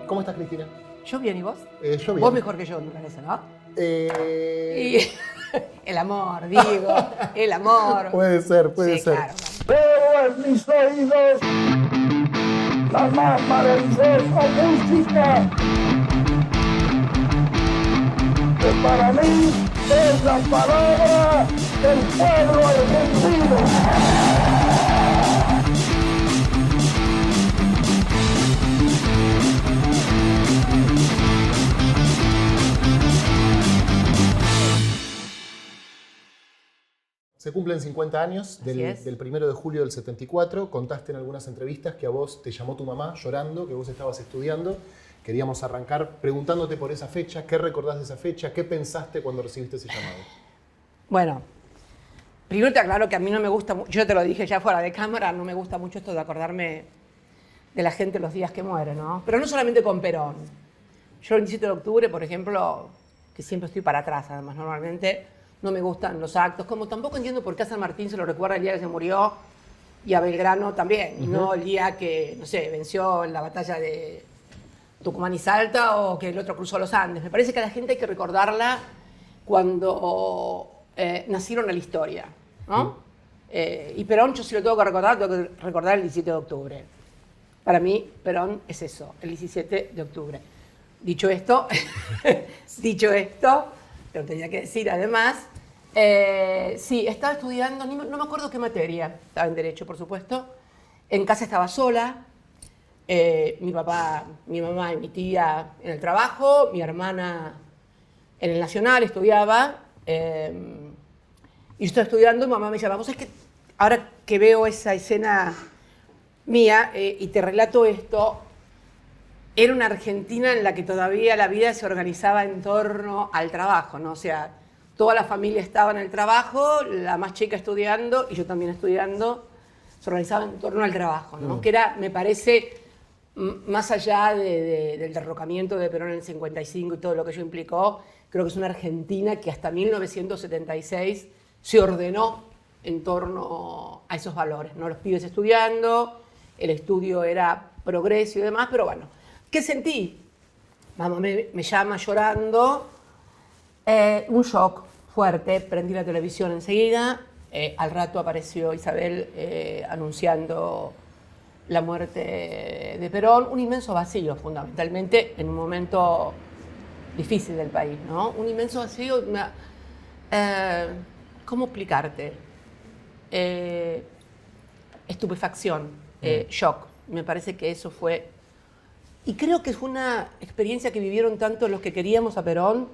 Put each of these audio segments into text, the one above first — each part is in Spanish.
¿Cómo estás, Cristina? Yo bien, ¿y vos? Yo bien. Vos mejor que yo, me parece, ¿no? Eh... Y el amor, digo, el amor. Puede ser. Claro. Veo en mis oídos la más maravillosa música que para mí es la palabra del pueblo argentino. Se cumplen 50 años Así es. del 1 de julio del 74. Contaste en algunas entrevistas que a vos te llamó tu mamá llorando, que vos estabas estudiando. Queríamos arrancar preguntándote por esa fecha. ¿Qué recordás de esa fecha? ¿Qué pensaste cuando recibiste ese llamado? Bueno, primero te aclaro que a mí no me gusta, yo te lo dije ya fuera de cámara, no me gusta mucho esto de acordarme de la gente los días que muere, ¿no? Pero no solamente con Perón. Yo el 17 de octubre, por ejemplo, que siempre estoy para atrás, además, normalmente no me gustan los actos, como tampoco entiendo por qué a San Martín se lo recuerda el día que se murió y a Belgrano también, y no el día que, no sé, venció en la batalla de Tucumán y Salta o que el otro cruzó los Andes. Me parece que a la gente hay que recordarla cuando nacieron a la historia, ¿no? Y Perón, yo si lo tengo que recordar el 17 de octubre. Para mí, Perón es eso, el 17 de octubre. Dicho esto, te lo tenía que decir además, sí, estaba estudiando, no me acuerdo qué materia, estaba en Derecho, por supuesto. En casa estaba sola, mi papá, mi mamá y mi tía en el trabajo, mi hermana en el Nacional estudiaba, y yo estaba estudiando, mi mamá me llama, vos sabés que ahora que veo esa escena mía y te relato esto, era una Argentina en la que todavía la vida se organizaba en torno al trabajo, ¿no? O sea, toda la familia estaba en el trabajo, la más chica estudiando y yo también estudiando, se organizaba en torno al trabajo, ¿no? Que era, me parece, más allá del derrocamiento de Perón en el 55 y todo lo que ello implicó, creo que es una Argentina que hasta 1976 se ordenó en torno a esos valores, ¿no? Los pibes estudiando, el estudio era progreso y demás, pero bueno, ¿qué sentí? Mamá me llama llorando, un shock fuerte, prendí la televisión enseguida, al rato apareció Isabel anunciando la muerte de Perón, un inmenso vacío fundamentalmente en un momento difícil del país, ¿no? Un inmenso vacío, ¿cómo explicarte? Estupefacción, shock, me parece que eso fue. Y creo que fue una experiencia que vivieron tanto los que queríamos a Perón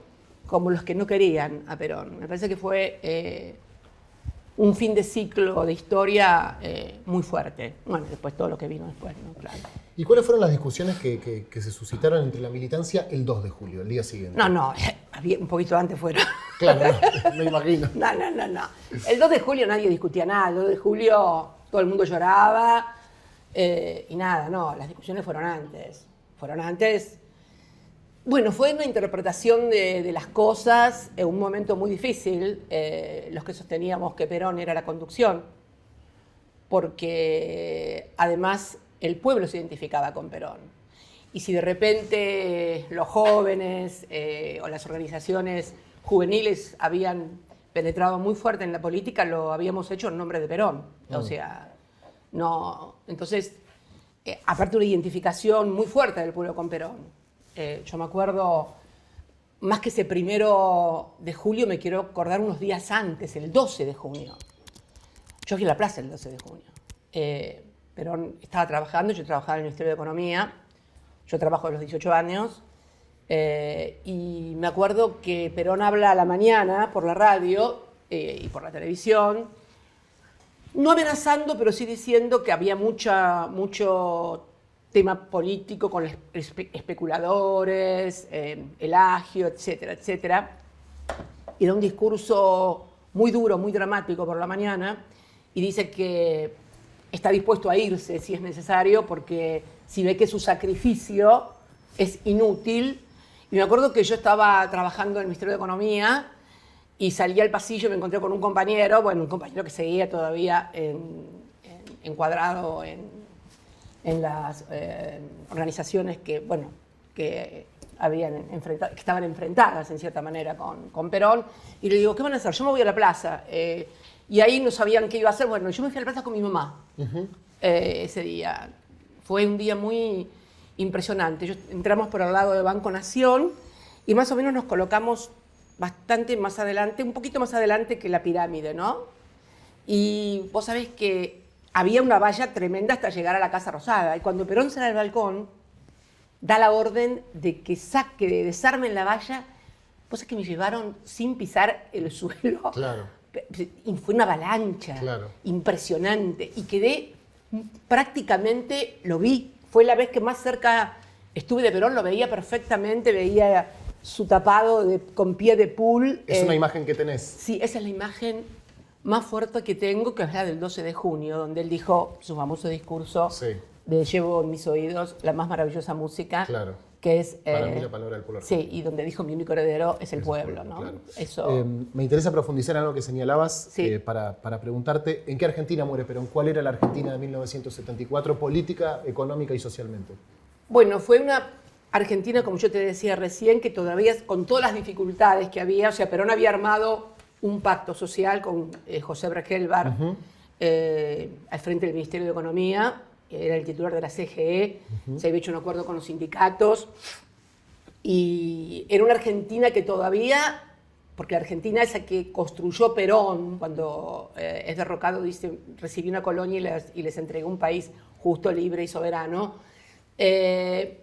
como los que no querían a Perón. Me parece que fue un fin de ciclo de historia muy fuerte. Bueno, después todo lo que vino después, ¿no? Claro. ¿Y cuáles fueron las discusiones que se suscitaron entre la militancia el 2 de julio, el día siguiente? No, había un poquito antes fueron. Claro, me imagino. No. El 2 de julio nadie discutía nada. El 2 de julio todo el mundo lloraba y nada, no, las discusiones fueron antes. Bueno, fue una interpretación de las cosas en un momento muy difícil, los que sosteníamos que Perón era la conducción, porque además el pueblo se identificaba con Perón. Y si de repente los jóvenes o las organizaciones juveniles habían penetrado muy fuerte en la política, lo habíamos hecho en nombre de Perón. O sea, no. Entonces, aparte una identificación muy fuerte del pueblo con Perón. Yo me acuerdo, más que ese 1 de julio, me quiero acordar unos días antes, el 12 de junio. Yo fui a la plaza el 12 de junio. Perón estaba trabajando, yo trabajaba en el Ministerio de Economía, yo trabajo de los 18 años, y me acuerdo que Perón habla a la mañana por la radio y por la televisión, no amenazando, pero sí diciendo que había mucho tema político con los especuladores, el agio, etcétera, etcétera. Y da un discurso muy duro, muy dramático por la mañana, y dice que está dispuesto a irse si es necesario, porque si ve que su sacrificio es inútil. Y me acuerdo que yo estaba trabajando en el Ministerio de Economía y salí al pasillo y me encontré con un compañero que seguía todavía encuadrado en las organizaciones que, bueno, que que estaban enfrentadas en cierta manera con Perón, y le digo, ¿qué van a hacer? Yo me voy a la plaza. Y ahí no sabían qué iba a hacer. Bueno, yo me fui a la plaza con mi mamá ese día. Fue un día muy impresionante. Entramos por el lado de Banco Nación y más o menos nos colocamos bastante más adelante, un poquito más adelante que la pirámide, ¿no? Y vos sabés que había una valla tremenda hasta llegar a la Casa Rosada. Y cuando Perón sale al balcón, da la orden de que desarmen la valla. Vos sabés que me llevaron sin pisar el suelo. Claro. Y fue una avalancha impresionante. Y quedé prácticamente, lo vi. Fue la vez que más cerca estuve de Perón, lo veía perfectamente, veía su tapado con pie de pool. ¿Es una imagen que tenés? Sí, esa es la imagen más fuerte que tengo, que es la del 12 de junio, donde él dijo su famoso discurso de llevo en mis oídos la más maravillosa música, que es... para mí la palabra del pueblo argentino. Sí, y donde dijo mi único heredero es el pueblo, ¿no? Claro. Eso... me interesa profundizar en algo que señalabas para preguntarte, ¿en qué Argentina muere Perón? ¿Cuál era la Argentina de 1974, política, económica y socialmente? Bueno, fue una Argentina, como yo te decía recién, que todavía, con todas las dificultades que había, o sea, Perón había armado un pacto social con José Bragelbar al frente del Ministerio de Economía, era el titular de la CGE, se había hecho un acuerdo con los sindicatos, y era una Argentina que todavía, porque la Argentina es la que construyó Perón cuando es derrocado, dice, recibió una colonia y les entregó un país justo, libre y soberano. Creo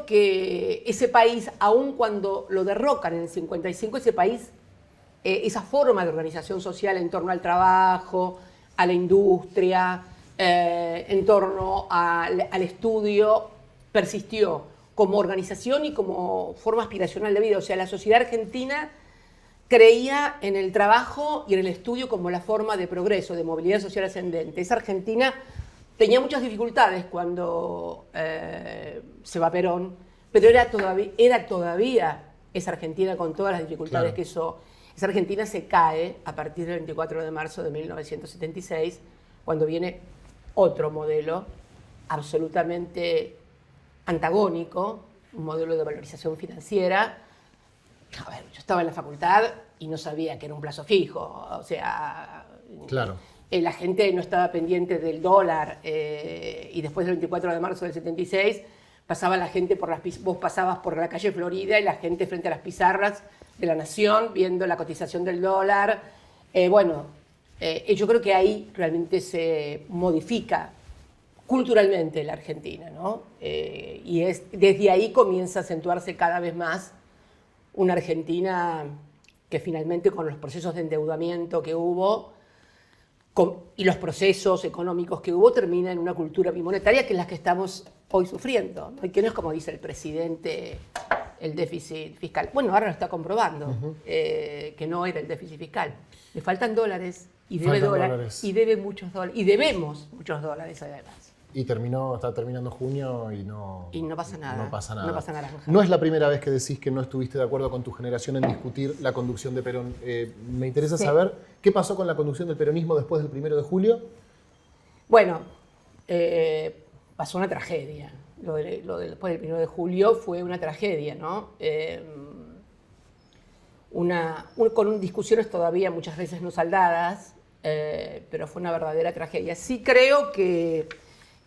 que ese país, aun cuando lo derrocan en el 55, ese país, esa forma de organización social en torno al trabajo, a la industria, en torno al estudio, persistió como organización y como forma aspiracional de vida. O sea, la sociedad argentina creía en el trabajo y en el estudio como la forma de progreso, de movilidad social ascendente. Esa Argentina tenía muchas dificultades cuando se va Perón, pero era todavía esa Argentina con todas las dificultades que eso... Esa Argentina se cae a partir del 24 de marzo de 1976, cuando viene otro modelo absolutamente antagónico, un modelo de valorización financiera. A ver, yo estaba en la facultad y no sabía que era un plazo fijo, o sea... La gente no estaba pendiente del dólar y después del 24 de marzo del 76 pasaba la gente vos pasabas por la calle Florida y la gente frente a las pizarras de La Nación viendo la cotización del dólar. Yo creo que ahí realmente se modifica culturalmente la Argentina, ¿no? Y desde ahí comienza a acentuarse cada vez más una Argentina que finalmente, con los procesos de endeudamiento que hubo y los procesos económicos que hubo, termina en una cultura bimonetaria que es la que estamos hoy sufriendo, ¿no? Y que no es como dice el presidente, el déficit fiscal. Bueno, ahora lo está comprobando, que no era el déficit fiscal. Le faltan dólares y debe dólares y debe muchos dólares y debemos muchos dólares además. Y está terminando junio y no pasa nada. No pasa nada. No pasa naranja. No es la primera vez que decís que no estuviste de acuerdo con tu generación en discutir la conducción de Perón. Me interesa saber qué pasó con la conducción del peronismo después del 1 de julio. Bueno, pasó una tragedia. Lo después del 1 de julio fue una tragedia, ¿no? Con discusiones todavía muchas veces no saldadas, pero fue una verdadera tragedia. Sí creo que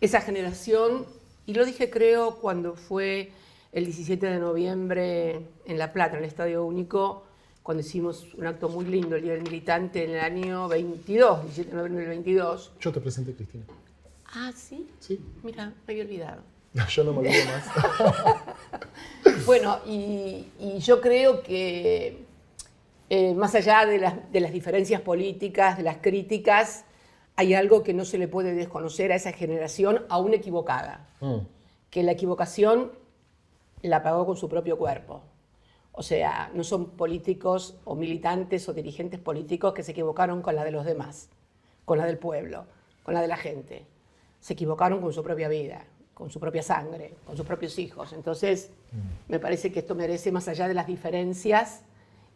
esa generación, y lo dije creo cuando fue el 17 de noviembre en La Plata, en el Estadio Único, cuando hicimos un acto muy lindo, el Día del Militante, en el año 22, 17 de noviembre del 22. Yo te presenté, Cristina. Ah, ¿sí? Sí. Mira, me había olvidado. Yo no me olvido más. Bueno, y yo creo que más allá de las diferencias políticas, de las críticas, hay algo que no se le puede desconocer a esa generación aún equivocada. Que la equivocación la pagó con su propio cuerpo. O sea, no son políticos o militantes o dirigentes políticos que se equivocaron con la de los demás, con la del pueblo, con la de la gente. Se equivocaron con su propia vida, con su propia sangre, con sus propios hijos. Entonces, me parece que esto merece, más allá de las diferencias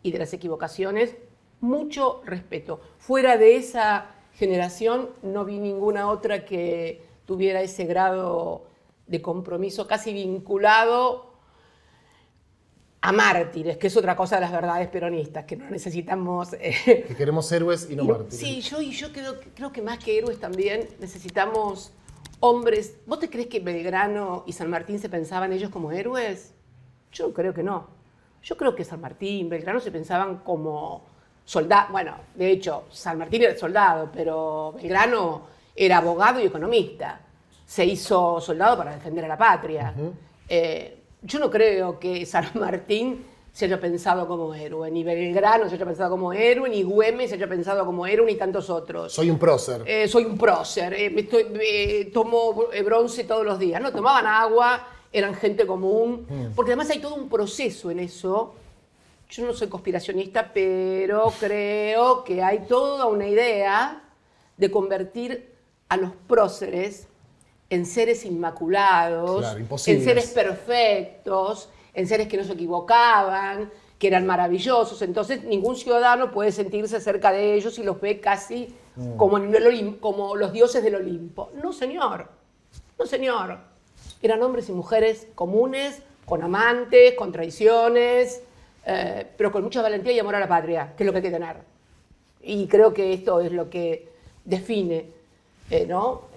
y de las equivocaciones, mucho respeto. Fuera de esa generación no vi ninguna otra que tuviera ese grado de compromiso casi vinculado a mártires, que es otra cosa de las verdades peronistas, que no necesitamos... Que queremos héroes y no mártires. Sí, yo creo que más que héroes también necesitamos hombres. ¿Vos te crees que Belgrano y San Martín se pensaban ellos como héroes? Yo creo que no. Yo creo que San Martín, Belgrano se pensaban como soldados. Bueno, de hecho, San Martín era soldado, pero Belgrano era abogado y economista. Se hizo soldado para defender a la patria. Yo no creo que San Martín se haya pensado como héroe, ni Belgrano se haya pensado como héroe, ni Güemes se haya pensado como héroe, ni tantos otros. Soy un prócer. Soy un prócer, tomo bronce todos los días. No, tomaban agua, eran gente común, porque además hay todo un proceso en eso. Yo no soy conspiracionista, pero creo que hay toda una idea de convertir a los próceres en seres inmaculados, Claro, en imposibles. seres perfectos, en seres que no se equivocaban, que eran maravillosos. Entonces ningún ciudadano puede sentirse cerca de ellos y los ve casi como, como los dioses del Olimpo. No, señor. No, señor. Eran hombres y mujeres comunes, con amantes, con traiciones, pero con mucha valentía y amor a la patria, que es lo que hay que tener. Y creo que esto es lo que define, ¿no?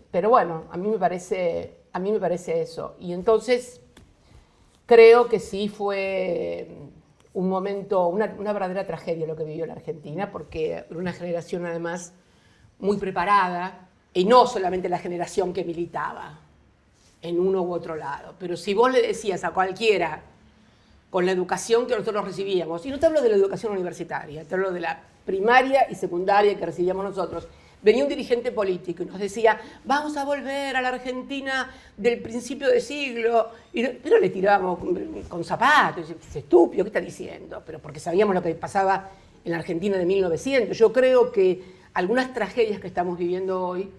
Pero bueno, a mí me parece eso. Y entonces creo que sí fue un momento, una verdadera tragedia lo que vivió la Argentina, porque era una generación además muy preparada, y no solamente la generación que militaba en uno u otro lado, pero si vos le decías a cualquiera con la educación que nosotros recibíamos, y no te hablo de la educación universitaria, te hablo de la primaria y secundaria que recibíamos nosotros, venía un dirigente político y nos decía, vamos a volver a la Argentina del principio de siglo, pero le tirábamos con zapatos, es estúpido, ¿qué está diciendo? Pero porque sabíamos lo que pasaba en la Argentina de 1900. Yo creo que algunas tragedias que estamos viviendo hoy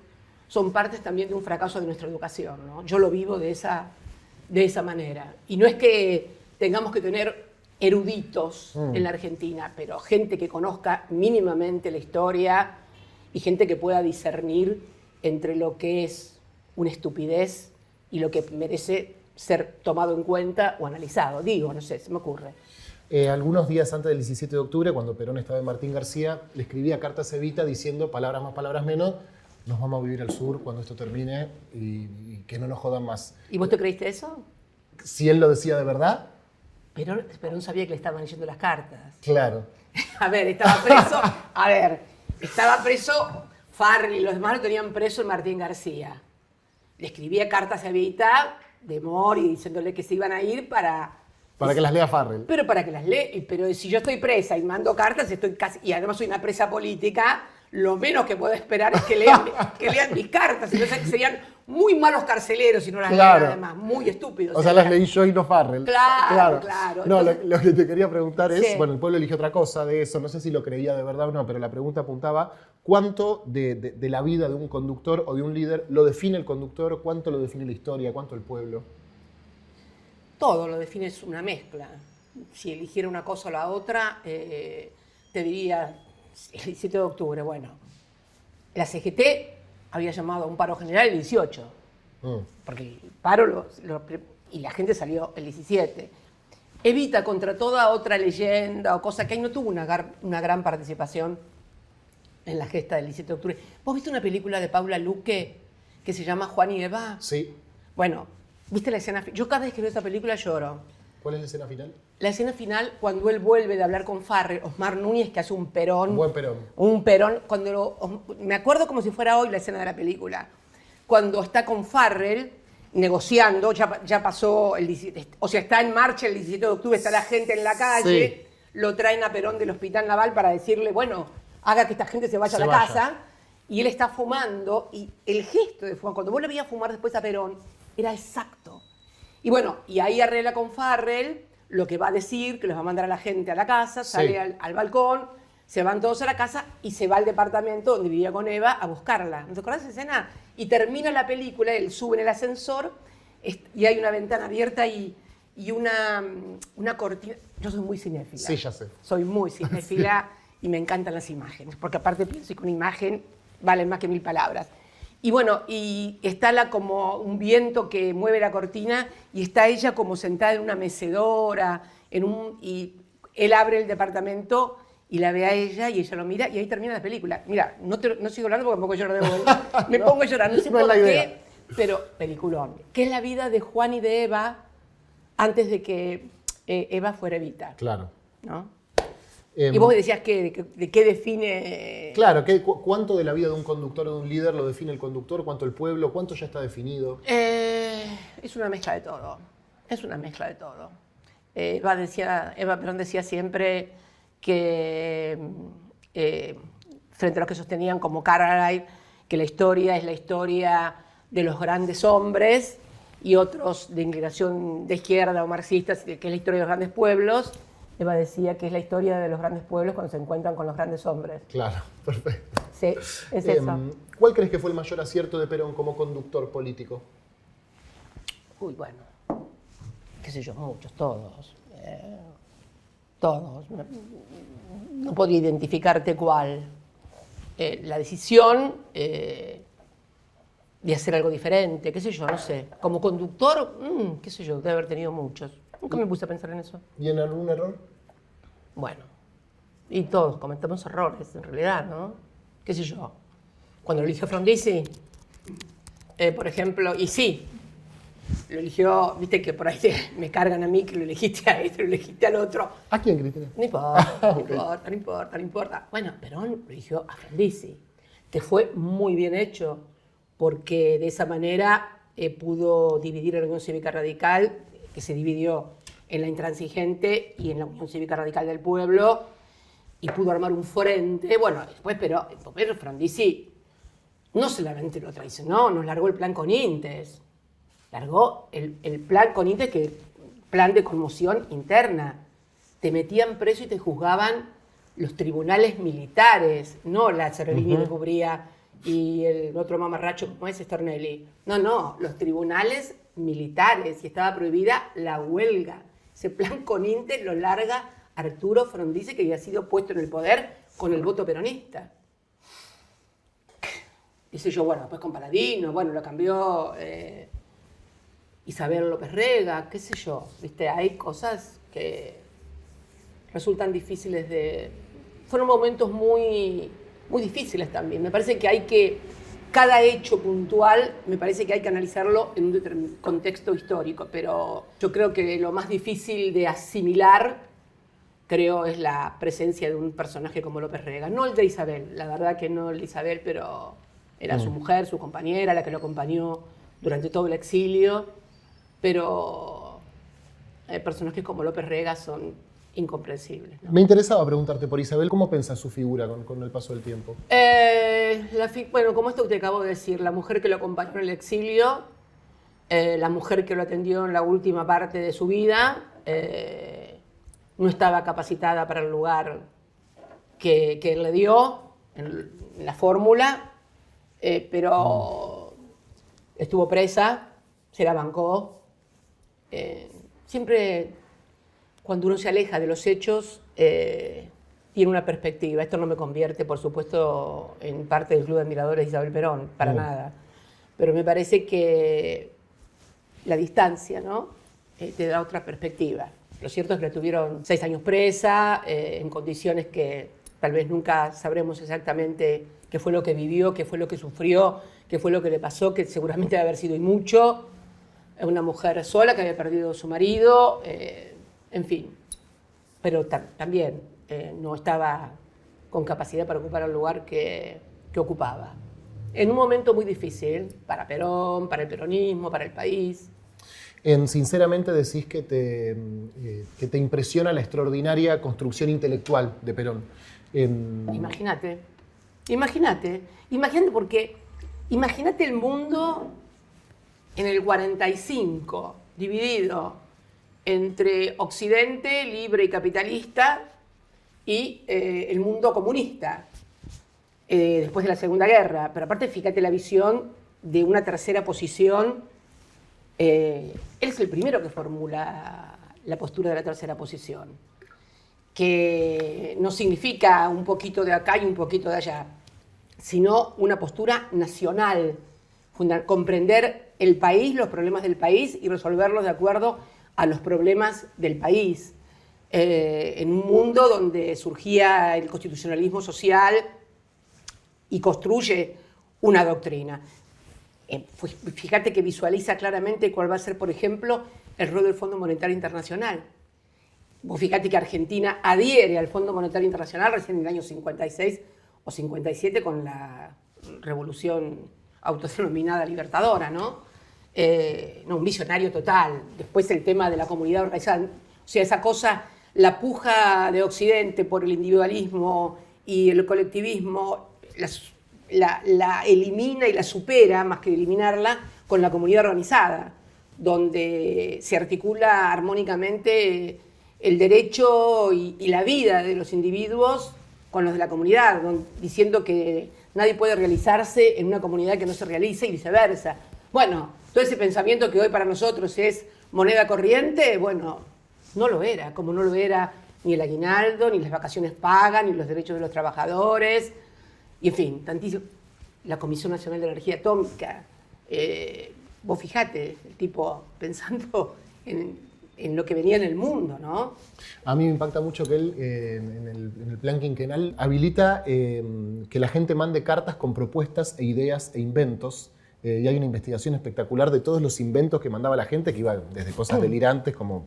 son partes también de un fracaso de nuestra educación, ¿no? Yo lo vivo de esa manera. Y no es que tengamos que tener eruditos en la Argentina, pero gente que conozca mínimamente la historia y gente que pueda discernir entre lo que es una estupidez y lo que merece ser tomado en cuenta o analizado. Digo, no sé, se me ocurre. Algunos días antes del 17 de octubre, cuando Perón estaba en Martín García, le escribía cartas a Evita diciendo palabras más, palabras menos, nos vamos a vivir al sur cuando esto termine y que no nos jodan más. ¿Y vos te creíste eso? Si él lo decía de verdad, Perón sabía que le estaban leyendo las cartas. claro. A ver, estaba preso Farrell y los demás lo tenían preso en Martín García. Le escribía cartas a Evita de Mori diciéndole que se iban a ir para Que las lea Farrell. Pero para que las lea. Pero si yo estoy presa y mando cartas, estoy casi, y además soy una presa política, lo menos que puedo esperar es que lean mis cartas. Entonces serían muy malos carceleros si no las lean, además, muy estúpidos. O sea, las leí yo y no Farrell. Claro. No, Entonces, lo que te quería preguntar es, sí. bueno, el pueblo eligió otra cosa de eso, no sé si lo creía de verdad o no, pero la pregunta apuntaba, ¿cuánto de la vida de un conductor o de un líder lo define el conductor? ¿Cuánto lo define la historia? ¿Cuánto el pueblo? Todo lo define es una mezcla. Si eligiera una cosa o la otra, te diría el 17 de octubre, bueno, la CGT había llamado a un paro general el 18, porque el paro y la gente salió el 17. Evita, contra toda otra leyenda o cosa que ahí no tuvo una gran participación en la gesta del 17 de octubre. ¿Vos viste una película de Paula Luque que se llama Juan y Eva? Sí. Bueno, ¿viste la escena? Yo cada vez que veo esa película lloro. ¿Cuál es la escena final? La escena final, cuando él vuelve de hablar con Farrell, Osmar Núñez, que hace un Perón. Un buen Perón. Un Perón. Me acuerdo como si fuera hoy la escena de la película. Cuando está con Farrell negociando, ya pasó el 17, o sea, está en marcha el 17 de octubre, está la gente en la calle, lo traen a Perón del Hospital Naval para decirle, bueno, haga que esta gente se vaya a la casa, y él está fumando, y el gesto de fumar, cuando vos le veías fumar después a Perón, era exacto. Y bueno, y ahí arregla con Farrell lo que va a decir, que los va a mandar a la gente a la casa, sale al balcón, se van todos a la casa y se va al departamento donde vivía con Eva a buscarla. ¿No te acordás de esa escena? Y termina la película, él sube en el ascensor y hay una ventana abierta y una cortina. Yo soy muy cinéfila. Sí, ya sé. Soy muy cinéfila y me encantan las imágenes, porque aparte pienso que una imagen vale más que 1000 palabras. Y bueno, y está como un viento que mueve la cortina y está ella como sentada en una mecedora, y él abre el departamento y la ve a ella y ella lo mira y ahí termina la película. Mira, no sigo hablando porque me pongo a llorar de vuelta. Me pongo a llorar, no sé No es por la qué, idea. pero peliculón. Que es la vida de Juan y de Eva antes de que Eva fuera Evita, Claro. ¿no? Em, Y vos decías que de qué define... Claro, ¿cuánto de la vida de un conductor o de un líder lo define el conductor? ¿Cuánto el pueblo? ¿Cuánto ya está definido? Es una mezcla de todo. Es una mezcla de todo. Eva Perón decía siempre que, frente a los que sostenían como Cartwright, que la historia es la historia de los grandes hombres, y otros de inclinación de izquierda o marxistas, que es la historia de los grandes pueblos, Eva decía que es la historia de los grandes pueblos cuando se encuentran con los grandes hombres. Claro, perfecto. Sí, es eso. ¿Cuál crees que fue el mayor acierto de Perón como conductor político? Uy, bueno, qué sé yo, muchos, todos. Todos. No podía identificarte cuál. La decisión de hacer algo diferente, qué sé yo, no sé. Como conductor, qué sé yo, debe haber tenido muchos. Nunca me puse a pensar en eso. ¿Y en algún error? Bueno, y todos cometemos errores, en realidad, ¿no? ¿Qué sé yo? Cuando lo eligió Frondizi, por ejemplo, y sí, lo eligió, viste que por ahí me cargan a mí que lo elegiste a este, lo elegiste al otro. ¿A quién, Cristina? No importa, no importa. Bueno, Perón lo eligió a Frondizi, que fue muy bien hecho, porque de esa manera pudo dividir a la Unión Cívica Radical, que se dividió en la Intransigente y en la Unión Cívica Radical del Pueblo, y pudo armar un frente. Bueno, después, pero Frondizi no solamente lo traicionó, nos largó el plan con Intes. Largó el plan con Intes, que plan de conmoción interna. Te metían preso y te juzgaban los tribunales militares, no la Cerolini de Cubría y el otro mamarracho como es Stornelli. No, los tribunales militares, y estaba prohibida la huelga. Ese plan con Intes lo larga Arturo Frondizi, que había sido puesto en el poder con el voto peronista. Dice yo, bueno, después con Paladino, bueno, lo cambió Isabel López Rega, qué sé yo, ¿viste? Hay cosas que resultan difíciles de... Fueron momentos muy, muy difíciles también. Me parece que cada hecho puntual, me parece que hay que analizarlo en un contexto histórico, pero yo creo que lo más difícil de asimilar, creo, es la presencia de un personaje como López Rega. No el de Isabel, la verdad que no el de Isabel, pero era su mujer, su compañera, la que lo acompañó durante todo el exilio, pero personajes como López Rega son incomprensibles, ¿no? Me interesaba preguntarte por Isabel, ¿cómo pensás su figura con el paso del tiempo? Bueno, como esto que te acabo de decir, la mujer que lo acompañó en el exilio, la mujer que lo atendió en la última parte de su vida, no estaba capacitada para el lugar que él le dio en la fórmula, pero estuvo presa, se la bancó. Siempre cuando uno se aleja de los hechos, tiene una perspectiva. Esto no me convierte, por supuesto, en parte del club de admiradores de Isabel Perón, para nada. Pero me parece que la distancia, ¿no? Te da otra perspectiva. Lo cierto es que la tuvieron 6 años presa, en condiciones que tal vez nunca sabremos exactamente qué fue lo que vivió, qué fue lo que sufrió, qué fue lo que le pasó, que seguramente debe haber sido y mucho. Una mujer sola que había perdido a su marido, en fin. Pero también no estaba con capacidad para ocupar el lugar que ocupaba. En un momento muy difícil para Perón, para el peronismo, para el país. Sinceramente decís que te impresiona la extraordinaria construcción intelectual de Perón. Imagínate porque imagínate el mundo en el 45, dividido entre Occidente libre y capitalista y el mundo comunista, después de la Segunda Guerra. Pero aparte, fíjate la visión de una tercera posición. Él es el primero que formula la postura de la tercera posición, que no significa un poquito de acá y un poquito de allá, sino una postura nacional, comprender el país, los problemas del país y resolverlos de acuerdo a los problemas del país. En un mundo donde surgía el constitucionalismo social y construye una doctrina. Fíjate que visualiza claramente cuál va a ser, por ejemplo, el rol del Fondo Monetario Internacional. Vos fíjate que Argentina adhiere al Fondo Monetario Internacional recién en el año 56 o 57 con la revolución autodenominada libertadora, ¿no? Un visionario total. Después el tema de la comunidad organizada. O sea, esa cosa, la puja de Occidente por el individualismo y el colectivismo, la elimina y la supera, más que eliminarla, con la comunidad organizada, donde se articula armónicamente el derecho y la vida de los individuos con los de la comunidad, diciendo que nadie puede realizarse en una comunidad que no se realice y viceversa. Bueno, todo ese pensamiento que hoy para nosotros es moneda corriente, bueno, no lo era, como no lo era ni el aguinaldo, ni las vacaciones pagas, ni los derechos de los trabajadores, y en fin, tantísimo. La Comisión Nacional de Energía Atómica, vos fijate, el tipo pensando en lo que venía en el mundo, ¿no? A mí me impacta mucho que él, en el plan quinquenal, habilita que la gente mande cartas con propuestas e ideas e inventos. Y hay una investigación espectacular de todos los inventos que mandaba la gente, que iba desde cosas delirantes como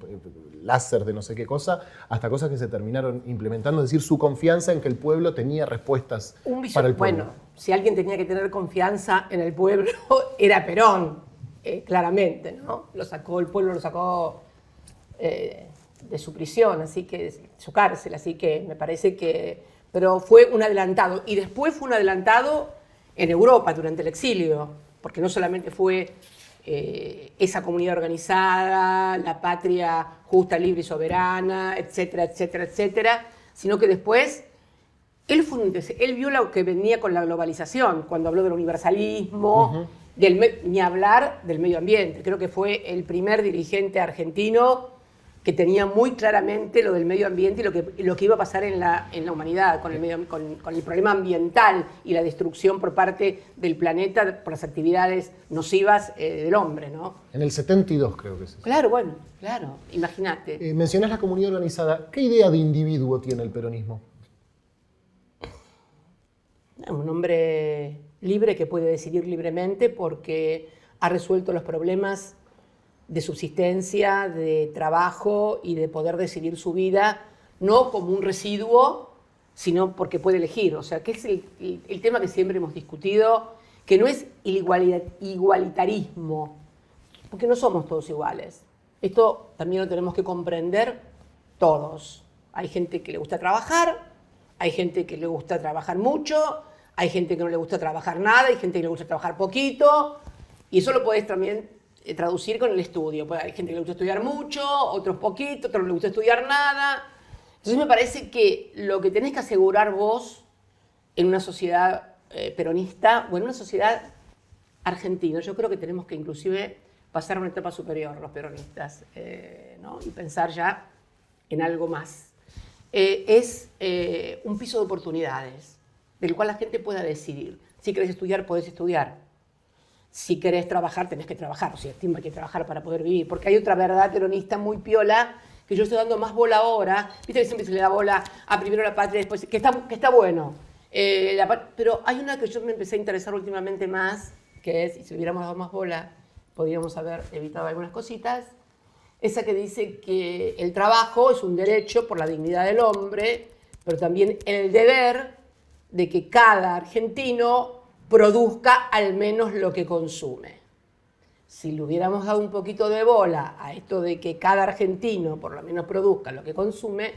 láser de no sé qué cosa, hasta cosas que se terminaron implementando. Es decir, su confianza en que el pueblo tenía respuestas para el pueblo. Bueno, si alguien tenía que tener confianza en el pueblo, era Perón, claramente, ¿no? El pueblo lo sacó de su prisión, así que, de su cárcel, así que me parece que... Pero fue un adelantado, y después fue un adelantado en Europa durante el exilio, porque no solamente fue esa comunidad organizada, la patria justa, libre y soberana, etcétera, etcétera, etcétera, sino que después él vio lo que venía con la globalización, cuando habló del universalismo, ni hablar del medio ambiente. Creo que fue el primer dirigente argentino que tenía muy claramente lo del medio ambiente y lo que iba a pasar en la humanidad, con el problema ambiental y la destrucción por parte del planeta por las actividades nocivas del hombre, ¿no? En el 72 creo que es eso. Claro, bueno, claro, imagínate. Mencionás la comunidad organizada. ¿Qué idea de individuo tiene el peronismo? Un hombre libre que puede decidir libremente porque ha resuelto los problemas de subsistencia, de trabajo y de poder decidir su vida, no como un residuo, sino porque puede elegir. O sea, que es el tema que siempre hemos discutido, que no es el igualitarismo, porque no somos todos iguales. Esto también lo tenemos que comprender todos. Hay gente que le gusta trabajar, hay gente que le gusta trabajar mucho, hay gente que no le gusta trabajar nada, hay gente que le gusta trabajar poquito, y eso lo podés también traducir con el estudio. Pues hay gente que le gusta estudiar mucho, otros poquito, otros no le gusta estudiar nada. Entonces me parece que lo que tenés que asegurar vos en una sociedad peronista o en una sociedad argentina, yo creo que tenemos que inclusive pasar a una etapa superior los peronistas, ¿no? Y pensar ya en algo más. Es un piso de oportunidades del cual la gente pueda decidir. Si querés estudiar, podés estudiar. Si querés trabajar, tenés que trabajar. O sea, hay que trabajar para poder vivir. Porque hay otra verdad peronista muy piola, que yo estoy dando más bola ahora. Viste que siempre se le da bola a primero la patria, después... Que está bueno. Pero hay una que yo me empecé a interesar últimamente más, que es, y si le hubiéramos dado más bola, podríamos haber evitado algunas cositas. Esa que dice que el trabajo es un derecho por la dignidad del hombre, pero también el deber de que cada argentino produzca al menos lo que consume. Si le hubiéramos dado un poquito de bola a esto de que cada argentino por lo menos produzca lo que consume,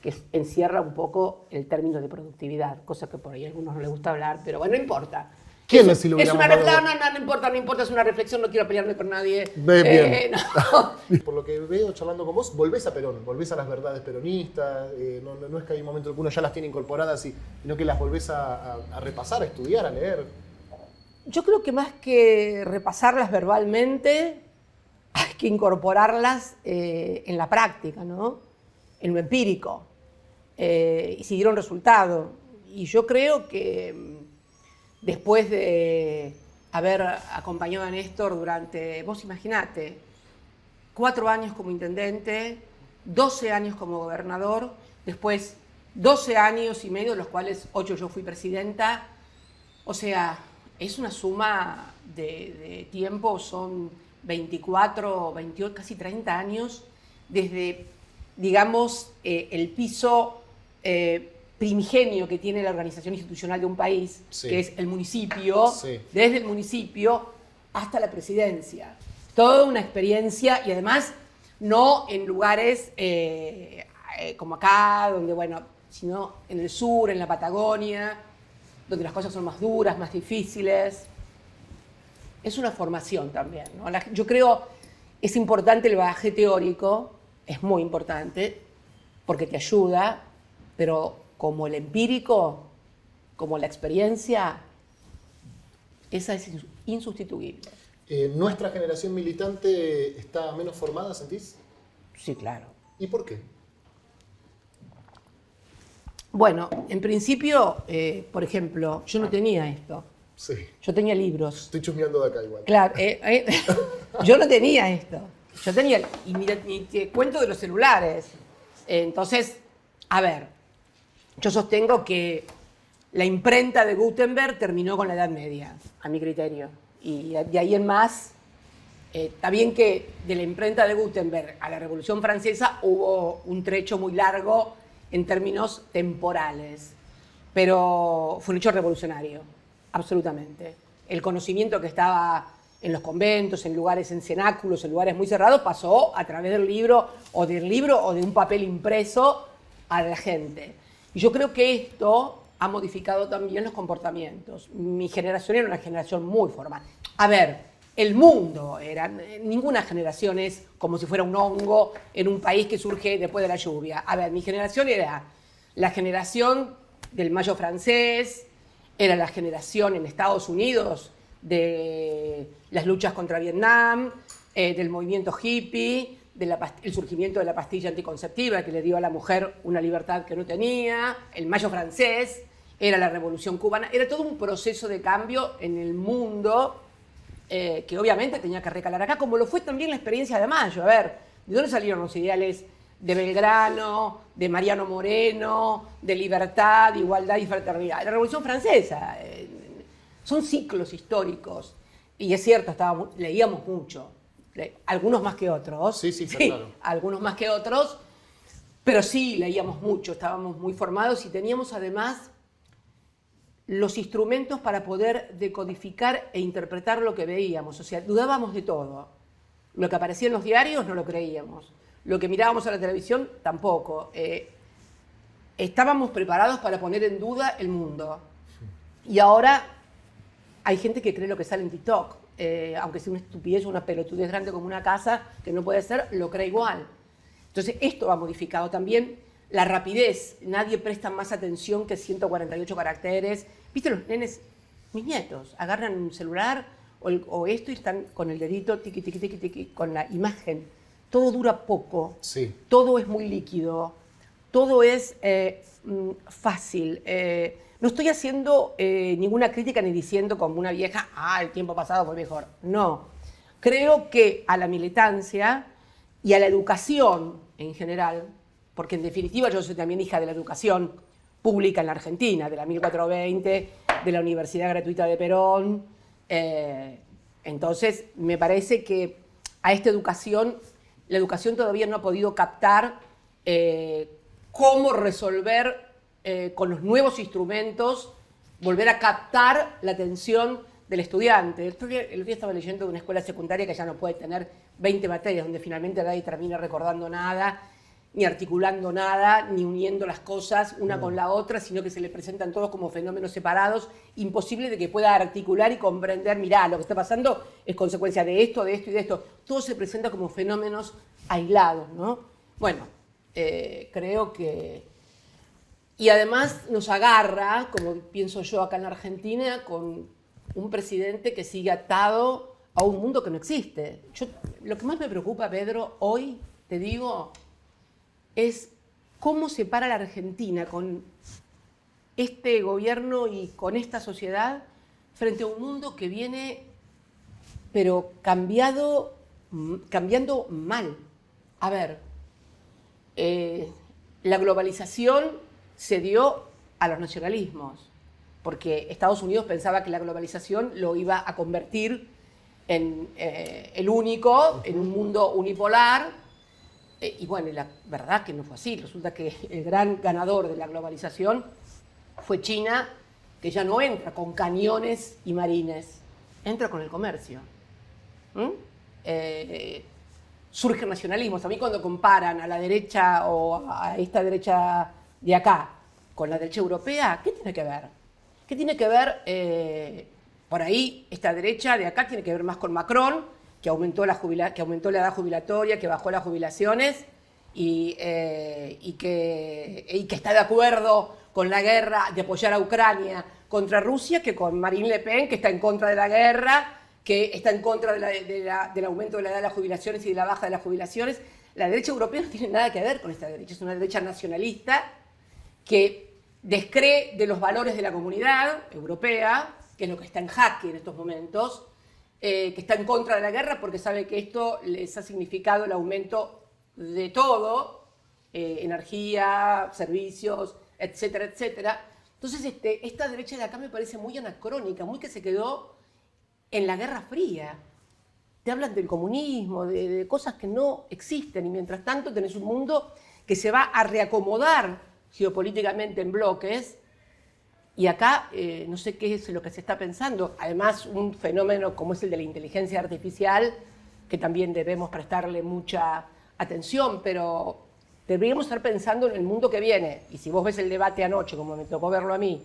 que encierra un poco el término de productividad, cosa que por ahí a algunos no les gusta hablar, pero bueno, no importa. ¿Quién es si lo hubiéramos dado? No importa, es una reflexión, no quiero pelearme con nadie. Bien. No. Por lo que veo charlando con vos, volvés a Perón, volvés a las verdades peronistas, no es que hay un momento en que uno ya las tiene incorporadas, sino que las volvés a repasar, a estudiar, a leer. Yo creo que más que repasarlas verbalmente, hay que incorporarlas en la práctica, ¿no? En lo empírico. Y si dieron resultado. Y yo creo que después de haber acompañado a Néstor durante, vos imaginate, 4 años como intendente, 12 años como gobernador, después 12 años y medio, de los cuales 8 yo fui presidenta. O sea, es una suma de tiempo, son 24, 28, casi 30 años, desde, digamos, el piso primigenio que tiene la organización institucional de un país, sí, que es el municipio, sí, desde el municipio hasta la presidencia. Toda una experiencia, y además no en lugares como acá, donde, bueno, sino en el sur, en la Patagonia, donde las cosas son más duras, más difíciles. Es una formación también, ¿no? Yo creo es importante el bagaje teórico, es muy importante, porque te ayuda, pero como el empírico, como la experiencia, esa es insustituible. ¿Nuestra generación militante está menos formada, sentís? Sí, claro. ¿Y por qué? Bueno, en principio, por ejemplo, yo no tenía esto. Sí. Yo tenía libros. Estoy chusmeando de acá igual. Claro, yo no tenía esto. Yo tenía, y mira, ni te cuento de los celulares. Entonces, a ver, yo sostengo que la imprenta de Gutenberg terminó con la Edad Media, a mi criterio. Y de ahí en más, está bien que de la imprenta de Gutenberg a la Revolución Francesa hubo un trecho muy largo en términos temporales, pero fue un hecho revolucionario, absolutamente. El conocimiento que estaba en los conventos, en lugares, en cenáculos, en lugares muy cerrados, pasó a través del libro o de un papel impreso a la gente. Y yo creo que esto ha modificado también los comportamientos. Mi generación era una generación muy formal. A ver, el mundo era, ninguna generación es como si fuera un hongo en un país que surge después de la lluvia. A ver, mi generación era la generación del Mayo francés, era la generación en Estados Unidos de las luchas contra Vietnam, del movimiento hippie, el surgimiento de la pastilla anticonceptiva que le dio a la mujer una libertad que no tenía, el Mayo francés, era la Revolución cubana, era todo un proceso de cambio en el mundo que obviamente tenía que recalar acá, como lo fue también la experiencia de Mayo. A ver, ¿de dónde salieron los ideales de Belgrano, de Mariano Moreno, de libertad, de igualdad y fraternidad? La Revolución Francesa. Son ciclos históricos. Y es cierto, leíamos mucho, algunos más que otros. Sí, sí, claro. Algunos más que otros, pero sí leíamos mucho, estábamos muy formados y teníamos además los instrumentos para poder decodificar e interpretar lo que veíamos. O sea, dudábamos de todo. Lo que aparecía en los diarios no lo creíamos. Lo que mirábamos a la televisión tampoco. Estábamos preparados para poner en duda el mundo. Y ahora hay gente que cree lo que sale en TikTok. Aunque sea una estupidez o una pelotudez grande como una casa, que no puede ser, lo cree igual. Entonces, esto ha modificado también la rapidez. Nadie presta más atención que 148 caracteres. ¿Viste los nenes? Mis nietos agarran un celular o esto y están con el dedito tiqui, tiqui, tiqui, tiqui, con la imagen. Todo dura poco. Sí. Todo es muy líquido. Todo es fácil. No estoy haciendo ninguna crítica ni diciendo como una vieja, el tiempo pasado fue mejor. No. Creo que a la militancia y a la educación en general, porque en definitiva yo soy también hija de la educación pública en la Argentina, de la 1420, de la Universidad Gratuita de Perón. Entonces, me parece que a esta educación, la educación todavía no ha podido captar cómo resolver con los nuevos instrumentos, volver a captar la atención del estudiante. El otro día estaba leyendo de una escuela secundaria que ya no puede tener 20 materias, donde finalmente nadie termina recordando nada, ni articulando nada, ni uniendo las cosas una con la otra, sino que se le presentan todos como fenómenos separados, imposible de que pueda articular y comprender, mirá, lo que está pasando es consecuencia de esto y de esto. Todo se presenta como fenómenos aislados, ¿no? Bueno, creo que... Y además nos agarra, como pienso yo acá en la Argentina, con un presidente que sigue atado a un mundo que no existe. Lo que más me preocupa, Pedro, hoy, te digo, es cómo se para la Argentina con este gobierno y con esta sociedad frente a un mundo que viene, pero cambiando mal. A ver, la globalización se dio a los nacionalismos, porque Estados Unidos pensaba que la globalización lo iba a convertir en el único, en un mundo unipolar, y bueno, la verdad que no fue así. Resulta que el gran ganador de la globalización fue China, que ya no entra con cañones y marines, entra con el comercio. Surgen nacionalismos. A mí cuando comparan a la derecha o a esta derecha de acá con la derecha europea, ¿qué tiene que ver? ¿Qué tiene que ver? Por ahí, esta derecha de acá tiene que ver más con Macron, que aumentó la edad jubilatoria, que bajó las jubilaciones y que está de acuerdo con la guerra, de apoyar a Ucrania contra Rusia, que con Marine Le Pen, que está en contra de la guerra, que está en contra del aumento de la edad de las jubilaciones y de la baja de las jubilaciones. La derecha europea no tiene nada que ver con esta derecha, es una derecha nacionalista que descree de los valores de la comunidad europea, que es lo que está en jaque en estos momentos, que está en contra de la guerra porque sabe que esto les ha significado el aumento de todo, energía, servicios, etcétera, etcétera. Entonces, esta derecha de acá me parece muy anacrónica, muy que se quedó en la Guerra Fría. Te hablan del comunismo, de cosas que no existen, y mientras tanto tenés un mundo que se va a reacomodar geopolíticamente en bloques, y acá no sé qué es lo que se está pensando. Además, un fenómeno como es el de la inteligencia artificial, que también debemos prestarle mucha atención, pero deberíamos estar pensando en el mundo que viene. Y si vos ves el debate anoche, como me tocó verlo a mí,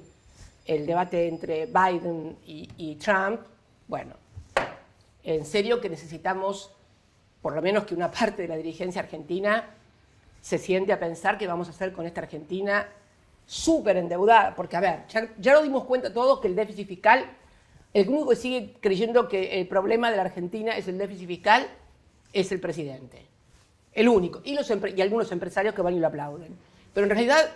el debate entre Biden y Trump, bueno, en serio que necesitamos, por lo menos que una parte de la dirigencia argentina se siente a pensar qué vamos a hacer con esta Argentina súper endeudada. Porque, a ver, ya nos dimos cuenta todos que el déficit fiscal, el único que sigue creyendo que el problema de la Argentina es el déficit fiscal es el presidente. El único. Y algunos empresarios que van y lo aplauden. Pero en realidad,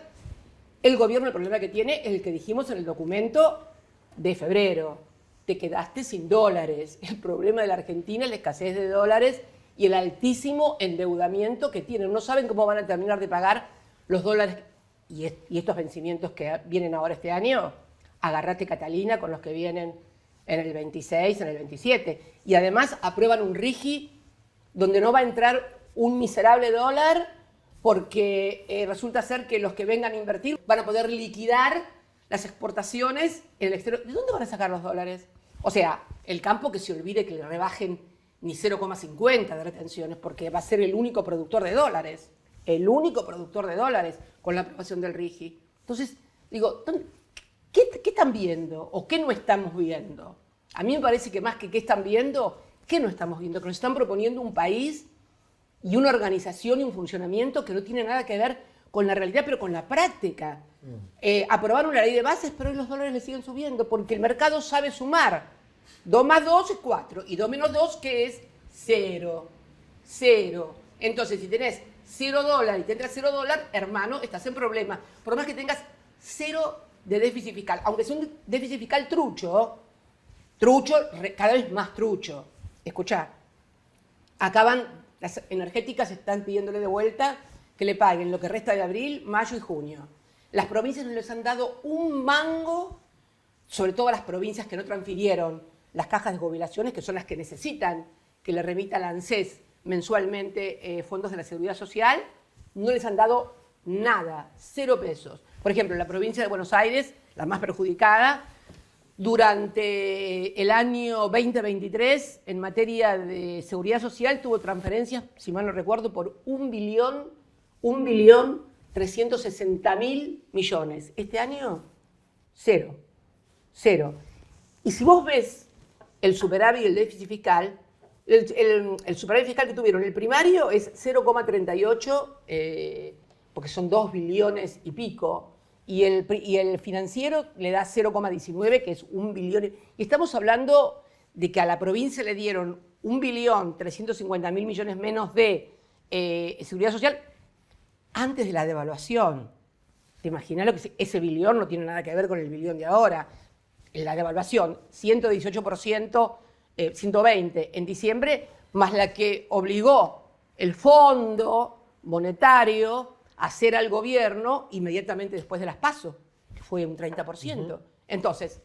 el gobierno, el problema que tiene es el que dijimos en el documento de febrero. Te quedaste sin dólares. El problema de la Argentina es la escasez de dólares y el altísimo endeudamiento que tienen. No saben cómo van a terminar de pagar los dólares y estos vencimientos que vienen ahora este año. Agárrate, Catalina, con los que vienen en el 26, en el 27. Y además aprueban un RIGI donde no va a entrar un miserable dólar porque resulta ser que los que vengan a invertir van a poder liquidar las exportaciones en el exterior. ¿De dónde van a sacar los dólares? O sea, el campo que se olvide que le rebajen ni 0,50 de retenciones, porque va a ser el único productor de dólares. El único productor de dólares con la aprobación del RIGI. Entonces, digo, ¿qué están viendo o qué no estamos viendo? A mí me parece que más que qué están viendo, ¿qué no estamos viendo? Que nos están proponiendo un país y una organización y un funcionamiento que no tiene nada que ver con la realidad, pero con la práctica. Aprobaron la ley de bases, pero hoy los dólares le siguen subiendo porque el mercado sabe sumar. 2 más 2 es 4 y 2 menos 2, ¿qué es? 0. 0. Entonces, si tenés 0 dólares y te entra 0 dólar, hermano, estás en problema. Por más que tengas 0 de déficit fiscal, aunque sea un déficit fiscal trucho, cada vez más trucho. Escuchá, las energéticas están pidiéndole de vuelta que le paguen lo que resta de abril, mayo y junio. Las provincias no les han dado un mango, sobre todo a las provincias que no transfirieron las cajas de jubilaciones, que son las que necesitan que le remita a la ANSES mensualmente fondos de la Seguridad Social, no les han dado nada, 0 pesos. Por ejemplo, la provincia de Buenos Aires, la más perjudicada, durante el año 2023, en materia de seguridad social, tuvo transferencias, si mal no recuerdo, por 1.360.000 millones. Este año, 0. 0. Y si vos ves el superávit y el déficit fiscal, el superávit fiscal que tuvieron, el primario es 0,38, porque son 2 billones y pico, y el financiero le da 0,19, que es 1 billón. Y estamos hablando de que a la provincia le dieron 1.350.000 millones menos de seguridad social antes de la devaluación. ¿Te imaginas lo que ese billón no tiene nada que ver con el billón de ahora? la devaluación, 118%, 120 en diciembre, más la que obligó el Fondo Monetario a hacer al gobierno inmediatamente después de las PASO, que fue un 30%. Entonces,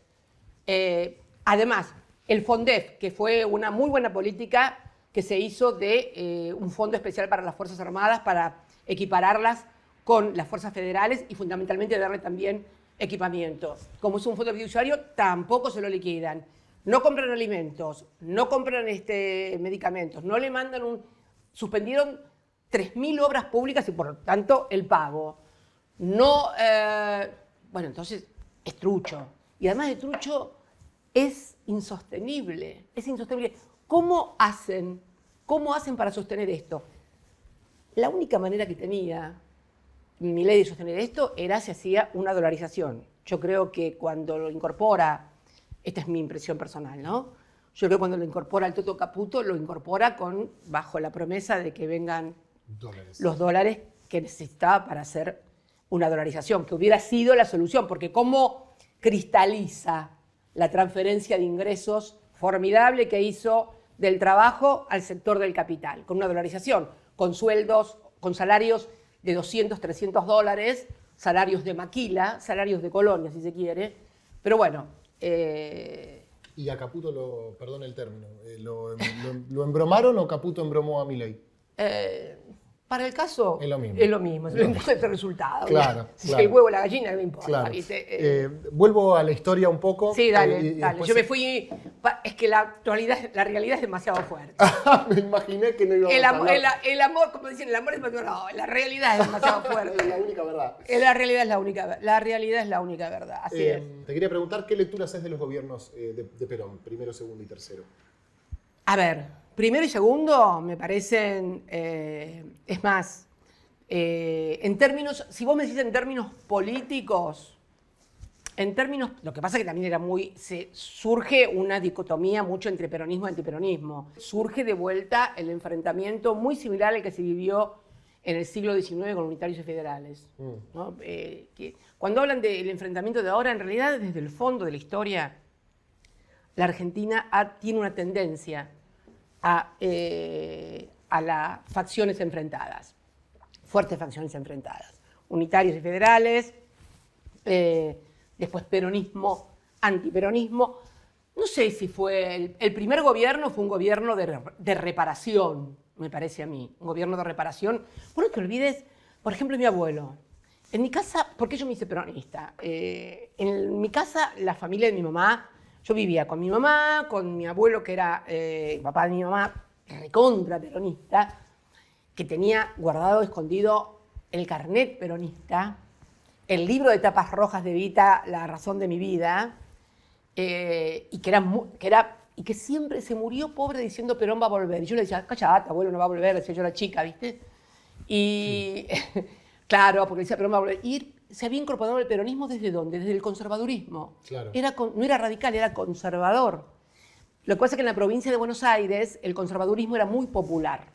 además, el FONDEF, que fue una muy buena política que se hizo de un fondo especial para las Fuerzas Armadas para equipararlas con las fuerzas federales y fundamentalmente darle también equipamiento. Como es un fondo fiduciario, tampoco se lo liquidan. No compran alimentos, no compran medicamentos, no le mandan suspendieron 3.000 obras públicas y por lo tanto el pago. No, bueno, entonces es trucho. Y además de trucho, es insostenible. Es insostenible. ¿Cómo hacen para sostener esto? La única manera que tenía Milei de sostener esto era si hacía una dolarización. Yo creo que cuando lo incorpora, esta es mi impresión personal, ¿no? Yo creo que cuando lo incorpora el Toto Caputo, lo incorpora bajo la promesa de que vengan los dólares que necesitaba para hacer una dolarización, que hubiera sido la solución, porque cómo cristaliza la transferencia de ingresos formidable que hizo del trabajo al sector del capital, con una dolarización, con sueldos, con salarios de 200, 300 dólares, salarios de maquila, salarios de colonia, si se quiere. Pero bueno. ¿Y a Caputo, perdón el término, lo embromaron o Caputo embromó a Milei? Para el caso, es lo mismo. Es lo mismo, es lo importante el resultado. Claro, Si claro. el huevo o la gallina, no me importa. Claro. ¿Viste? Vuelvo a la historia un poco. Sí, dale. Después... Yo me fui. Es que la realidad es demasiado fuerte. Me imaginé que no iba a hablar. El amor, como dicen, el amor es demasiado. No, la realidad es demasiado fuerte. Es la única verdad. La realidad es la única verdad. Así es. Te quería preguntar qué lectura haces de los gobiernos de Perón, primero, segundo y tercero. A ver, primero y segundo me parecen. Es más. En términos, si vos me decís en términos políticos, lo que pasa es que también surge una dicotomía mucho entre peronismo y antiperonismo. Surge de vuelta el enfrentamiento muy similar al que se vivió en el siglo XIX con unitarios y federales. ¿No? Cuando hablan del enfrentamiento de ahora, en realidad desde el fondo de la historia, la Argentina tiene una tendencia a las facciones enfrentadas. Fuertes facciones enfrentadas, unitarios y federales, después peronismo, antiperonismo. No sé si fue el primer gobierno, fue un gobierno de reparación, me parece a mí, un gobierno de reparación. Bueno, no te olvides, por ejemplo, mi abuelo. En mi casa, ¿por qué yo me hice peronista? En mi casa, la familia de mi mamá, yo vivía con mi mamá, con mi abuelo, que era papá de mi mamá, recontra peronista, que tenía guardado, escondido, el carnet peronista, el libro de tapas rojas de Evita, La razón de mi vida, y que siempre se murió pobre diciendo Perón va a volver. Y yo le decía, callate, abuelo, no va a volver, decía yo era chica, ¿viste? Y claro, porque decía Perón va a volver. Y se había incorporado el peronismo ¿desde dónde? Desde el conservadurismo. Claro. No era radical, era conservador. Lo que pasa es que en la provincia de Buenos Aires el conservadurismo era muy popular.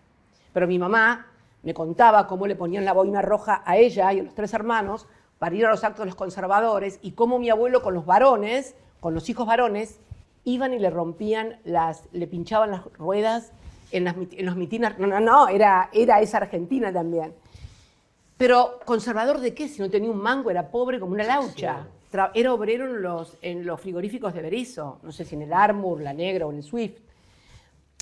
Pero mi mamá me contaba cómo le ponían la boina roja a ella y a los 3 hermanos para ir a los actos de los conservadores y cómo mi abuelo con los varones, con los hijos varones, iban y le rompían le pinchaban las ruedas en los mitines. No, era esa Argentina también. Pero ¿conservador de qué? Si no tenía un mango, era pobre como una laucha. Sí. Era obrero en los frigoríficos de Berisso, no sé si en el Armour, la Negra o en el Swift.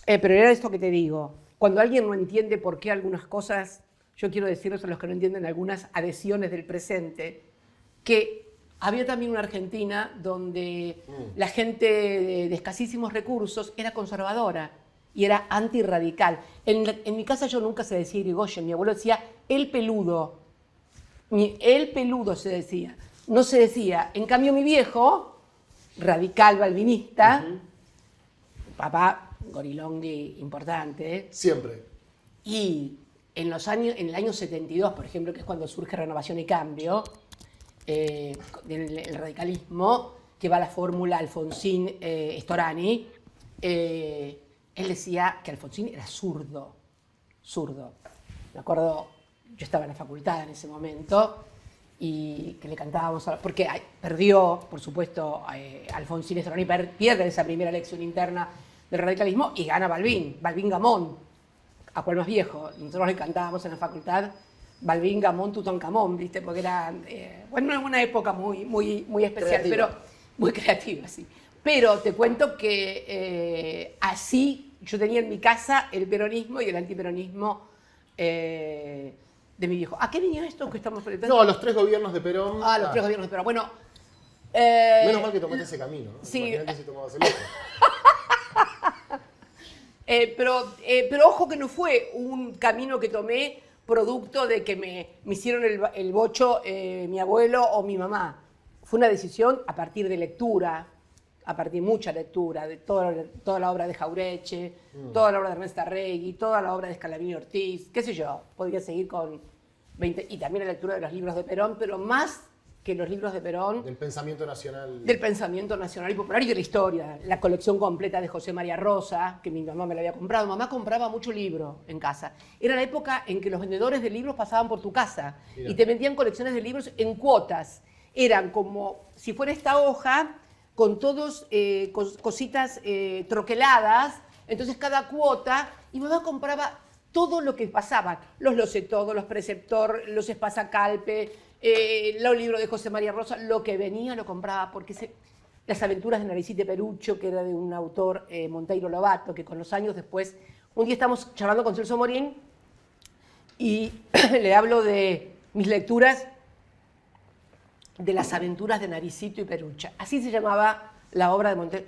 Pero era esto que te digo. Cuando alguien no entiende por qué algunas cosas, yo quiero decirles a los que no entienden algunas adhesiones del presente, que había también una Argentina donde la gente de escasísimos recursos era conservadora y era antirradical. En mi casa yo nunca se decía Irigoyen, mi abuelo decía el peludo. El peludo se decía, no se decía. En cambio mi viejo, radical balvinista, papá, gorilongui importante. Siempre. Y en el año 72, por ejemplo, que es cuando surge Renovación y Cambio, el radicalismo, que va a la fórmula Alfonsín-Storani, él decía que Alfonsín era zurdo. Me acuerdo, yo estaba en la facultad en ese momento, y que le cantábamos, porque perdió, por supuesto, Alfonsín Storni pierde esa primera elección interna del radicalismo y gana Balbín Gamón, a cual más viejo. Nosotros le cantábamos en la facultad Balbín Gamón Tutankamón, ¿viste? Porque era, bueno, una época muy especial, Creativa. pero muy creativa, sí. Pero te cuento que así yo tenía en mi casa el peronismo y el antiperonismo de mi viejo. ¿A qué venía esto que estamos presentando? No, los 3 gobiernos de Perón. Los 3 gobiernos de Perón. Bueno, Menos mal que tomaste ese camino, ¿no? sí. Imagínate si tomabas el otro. Pero ojo que no fue un camino que tomé producto de que me hicieron el bocho mi abuelo o mi mamá. Fue una decisión a partir de lectura, a partir de mucha lectura, de toda la obra de Jaureche, toda la obra de Ernesto Arregui, toda la obra de Scalabrini Ortiz, qué sé yo, podría seguir con 20, y también la lectura de los libros de Perón, pero más que los libros de Perón, Del pensamiento nacional. del pensamiento nacional y popular y de la historia. La colección completa de José María Rosa, que mi mamá me la había comprado. Mamá compraba mucho libro en casa. Era la época en que los vendedores de libros pasaban por tu casa Mirá. y te vendían colecciones de libros en cuotas. Eran como si fuera esta hoja con todos cositas troqueladas. Entonces cada cuota, y mamá compraba todo lo que pasaba. Los Loceto, los Preceptor, los Espasacalpe, los libros de José María Rosa, lo que venía lo compraba, porque las aventuras de Naricite Perucho, que era de un autor, Monteiro Lobato, que con los años después, un día estamos charlando con Celso Morín y le hablo de mis lecturas de las aventuras de Naricito y Perucha. Así se llamaba la obra de Monteiro.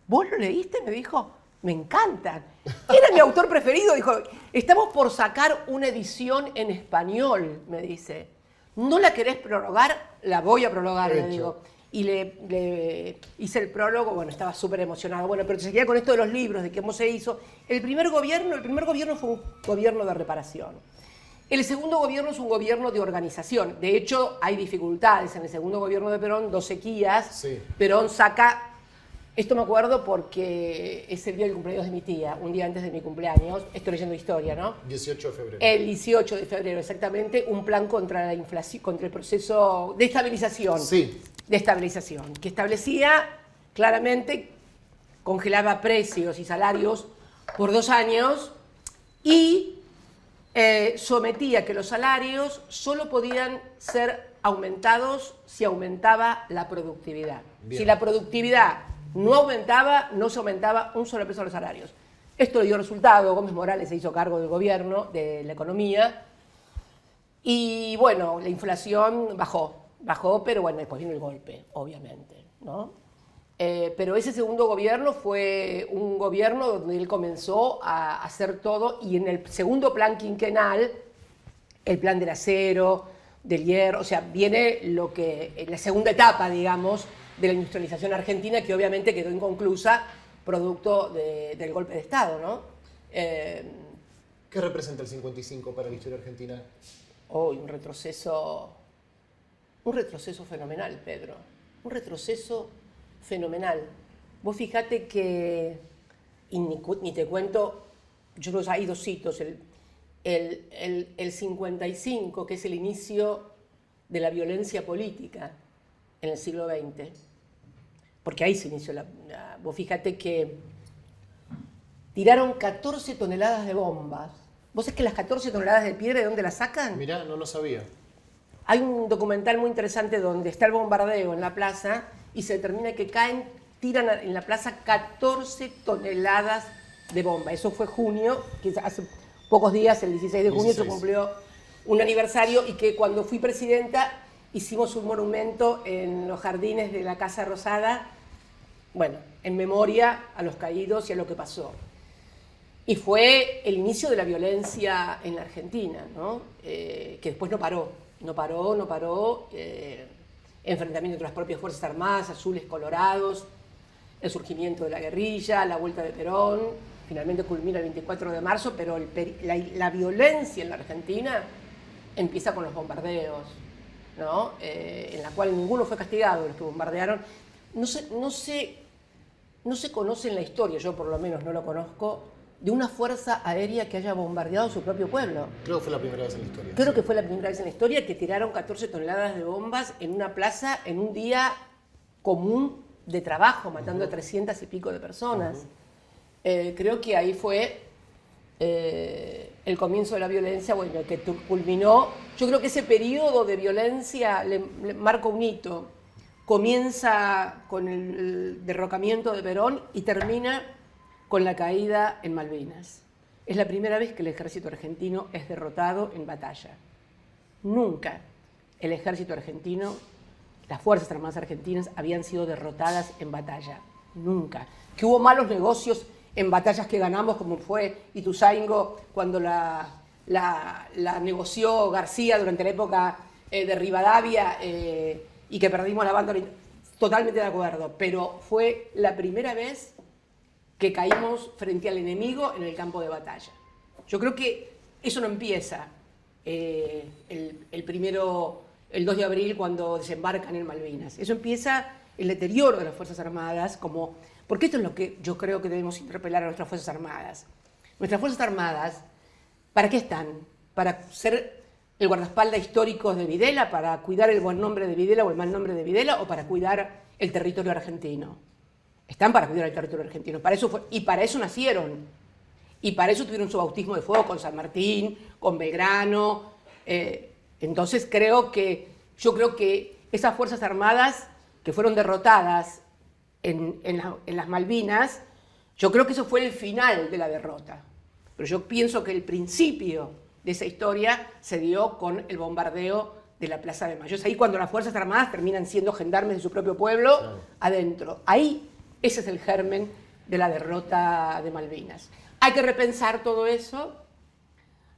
¿Vos lo leíste? Me dijo. Me encantan. Era mi autor preferido. Dijo, estamos por sacar una edición en español, me dice. ¿No la querés prorrogar? La voy a prorrogar, le digo. Y le hice el prólogo, bueno, estaba súper emocionado. Bueno, pero seguía con esto de los libros, de cómo se hizo. El primer gobierno fue un gobierno de reparación. El segundo gobierno es un gobierno de organización. De hecho, hay dificultades en el segundo gobierno de Perón, 2 sequías. Sí. Perón saca... Esto me acuerdo porque es el día del cumpleaños de mi tía, un día antes de mi cumpleaños. Estoy leyendo historia, ¿no? 18 de febrero. El 18 de febrero, exactamente, un plan contra la inflación, contra el proceso de estabilización. Sí. De estabilización, que establecía claramente, congelaba precios y salarios por 2 años y sometía que los salarios solo podían ser aumentados si aumentaba la productividad. Bien. Si la productividad no aumentaba, no se aumentaba un solo peso de los salarios. Esto dio resultado. Gómez Morales se hizo cargo del gobierno, de la economía, y bueno, la inflación bajó, pero bueno, después vino el golpe, obviamente, ¿no? Pero ese segundo gobierno fue un gobierno donde él comenzó a hacer todo, y en el segundo plan quinquenal, el plan del acero, del hierro, o sea, viene la segunda etapa, digamos, de la industrialización argentina, que obviamente quedó inconclusa producto del golpe de Estado, ¿no? ¿Qué representa el 55 para la historia argentina? Hoy un retroceso fenomenal, Pedro, un retroceso fenomenal. Vos fijate que, y ni te cuento, yo creo que hay 2 hitos, el 55, que es el inicio de la violencia política en el siglo XX, porque ahí se inició vos fíjate que tiraron 14 toneladas de bombas. ¿Vos sabés que las 14 toneladas de piedra de dónde las sacan? Mirá, no lo sabía. Hay un documental muy interesante donde está el bombardeo en la plaza y se determina que tiran en la plaza 14 toneladas de bomba. Eso fue junio, que hace pocos días, el 16 de junio, 16. se cumplió un aniversario, y que cuando fui presidenta hicimos un monumento en los jardines de la Casa Rosada, bueno, en memoria a los caídos y a lo que pasó. Y fue el inicio de la violencia en la Argentina, ¿no? Que después no paró. Enfrentamiento entre las propias Fuerzas Armadas, azules, colorados, el surgimiento de la guerrilla, la vuelta de Perón, finalmente culmina el 24 de marzo, pero la violencia en la Argentina empieza con los bombardeos, ¿no? En la cual ninguno fue castigado, los que bombardearon. No se conoce en la historia, yo por lo menos no lo conozco, de una fuerza aérea que haya bombardeado su propio pueblo. Creo que fue la primera vez en la historia. Creo que fue la primera vez en la historia que tiraron 14 toneladas de bombas en una plaza en un día común de trabajo, matando a 300 y pico de personas. Creo que ahí fue el comienzo de la violencia, bueno, que culminó. Yo creo que ese periodo de violencia le marca un hito. Comienza con el derrocamiento de Perón y termina con la caída en Malvinas. Es la primera vez que el ejército argentino es derrotado en batalla. Nunca el ejército argentino, las Fuerzas Armadas argentinas habían sido derrotadas en batalla. Nunca. Que hubo malos negocios en batallas que ganamos, como fue Ituzaingó, cuando la negoció García durante la época de Rivadavia y que perdimos la banda. Totalmente de acuerdo, pero fue la primera vez que caímos frente al enemigo en el campo de batalla. Yo creo que eso no empieza el 2 de abril cuando desembarcan en Malvinas. Eso empieza el deterioro de las Fuerzas Armadas, porque esto es lo que yo creo que debemos interpelar a nuestras Fuerzas Armadas. Nuestras Fuerzas Armadas, ¿para qué están? ¿Para ser el guardaespaldas histórico de Videla, para cuidar el buen nombre de Videla o el mal nombre de Videla, o para cuidar el territorio argentino? Están para cuidar el territorio argentino, y para eso nacieron. Y para eso tuvieron su bautismo de fuego con San Martín, con Belgrano. Entonces yo creo que esas Fuerzas Armadas que fueron derrotadas en las Malvinas, yo creo que eso fue el final de la derrota. Pero yo pienso que el principio de esa historia se dio con el bombardeo de la Plaza de Mayo. Es ahí cuando las Fuerzas Armadas terminan siendo gendarmes de su propio pueblo, claro, adentro. Ahí, ese es el germen de la derrota de Malvinas. Hay que repensar todo eso,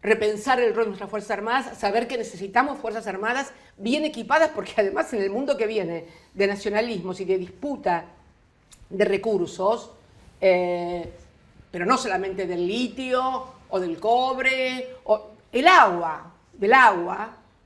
repensar el rol de nuestras Fuerzas Armadas, saber que necesitamos Fuerzas Armadas bien equipadas, porque además en el mundo que viene de nacionalismos y de disputa de recursos, pero no solamente del litio o del cobre, o del agua,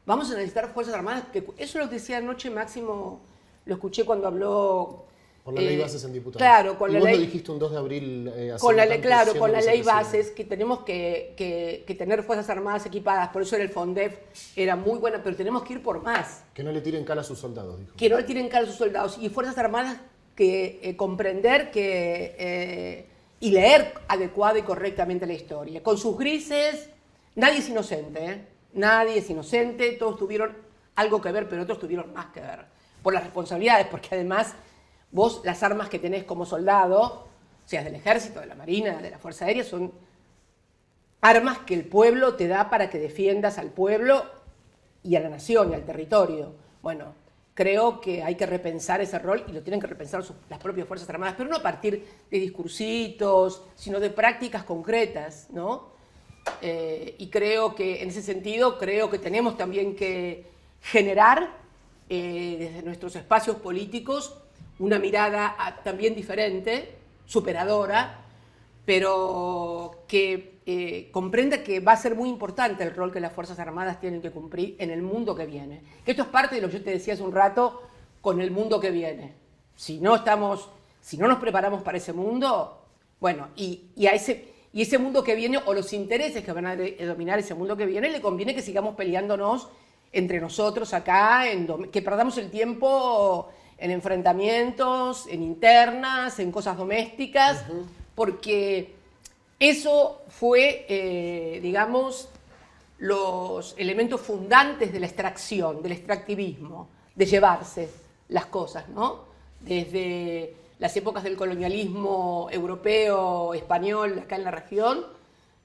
vamos a necesitar Fuerzas Armadas. Eso lo decía anoche Máximo, lo escuché cuando habló... Por la ley bases en diputados. Claro, con la ley... Vos lo dijiste un 2 de abril. Con la ley bases, que tenemos que tener Fuerzas Armadas equipadas, por eso el FONDEF era muy buena, pero tenemos que ir por más. Que no le tiren cal a sus soldados, dijo. Que no le tiren cal a sus soldados. Y Fuerzas Armadas que comprender y leer adecuada y correctamente la historia. Con sus grises, nadie es inocente, ¿eh? Nadie es inocente, todos tuvieron algo que ver, pero otros tuvieron más que ver. Por las responsabilidades, porque además vos las armas que tenés como soldado, seas del ejército, de la marina, de la fuerza aérea, son armas que el pueblo te da para que defiendas al pueblo y a la nación y al territorio. Bueno, creo que hay que repensar ese rol y lo tienen que repensar las propias Fuerzas Armadas, pero no a partir de discursitos, sino de prácticas concretas, ¿no? Y creo que en ese sentido, creo que tenemos también que generar desde nuestros espacios políticos una mirada también diferente, superadora, pero que comprenda que va a ser muy importante el rol que las Fuerzas Armadas tienen que cumplir en el mundo que viene. Que esto es parte de lo que yo te decía hace un rato con el mundo que viene. Si no nos preparamos para ese mundo, bueno, y ese mundo que viene, o los intereses que van a dominar ese mundo que viene, le conviene que sigamos peleándonos entre nosotros acá, que perdamos el tiempo en enfrentamientos, en internas, en cosas domésticas, porque eso fue, digamos, los elementos fundantes de la extracción, del extractivismo, de llevarse las cosas, ¿no? Desde las épocas del colonialismo europeo, español, acá en la región,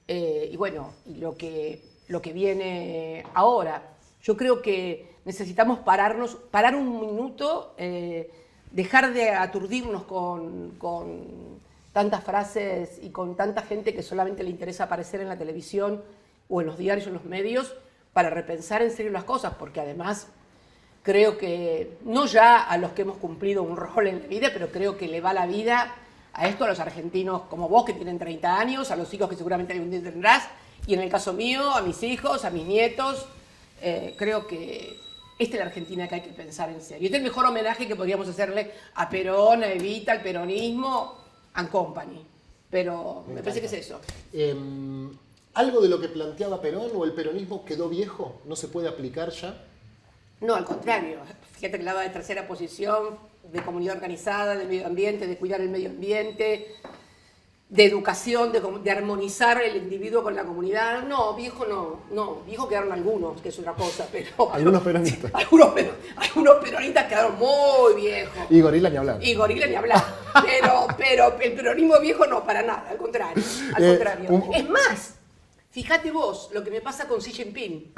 y bueno, y lo que viene ahora. Yo creo que necesitamos parar un minuto, dejar de aturdirnos con tantas frases y con tanta gente que solamente le interesa aparecer en la televisión o en los diarios o en los medios, para repensar en serio las cosas, porque además creo que, no ya a los que hemos cumplido un rol en la vida, pero creo que le va la vida a esto a los argentinos como vos, que tienen 30 años, a los hijos que seguramente algún día tendrás, y en el caso mío, a mis hijos, a mis nietos. Creo que esta es la Argentina que hay que pensar en serio. Este es el mejor homenaje que podríamos hacerle a Perón, a Evita, al peronismo, and company. Pero me parece que es eso. ¿Algo de lo que planteaba Perón o el peronismo quedó viejo? ¿No se puede aplicar ya? No, al contrario. Fíjate que hablaba de tercera posición, de comunidad organizada, de medio ambiente, de cuidar el medio ambiente, de educación, de armonizar el individuo con la comunidad. No, viejo no. Viejo quedaron algunos, que es otra cosa, pero... Algunos peronistas. Algunos peronistas quedaron muy viejos. Y Gorila ni hablar. Y Gorila ni hablar. Pero el peronismo viejo no, para nada, al contrario. Es más, fíjate vos lo que me pasa con Xi Jinping.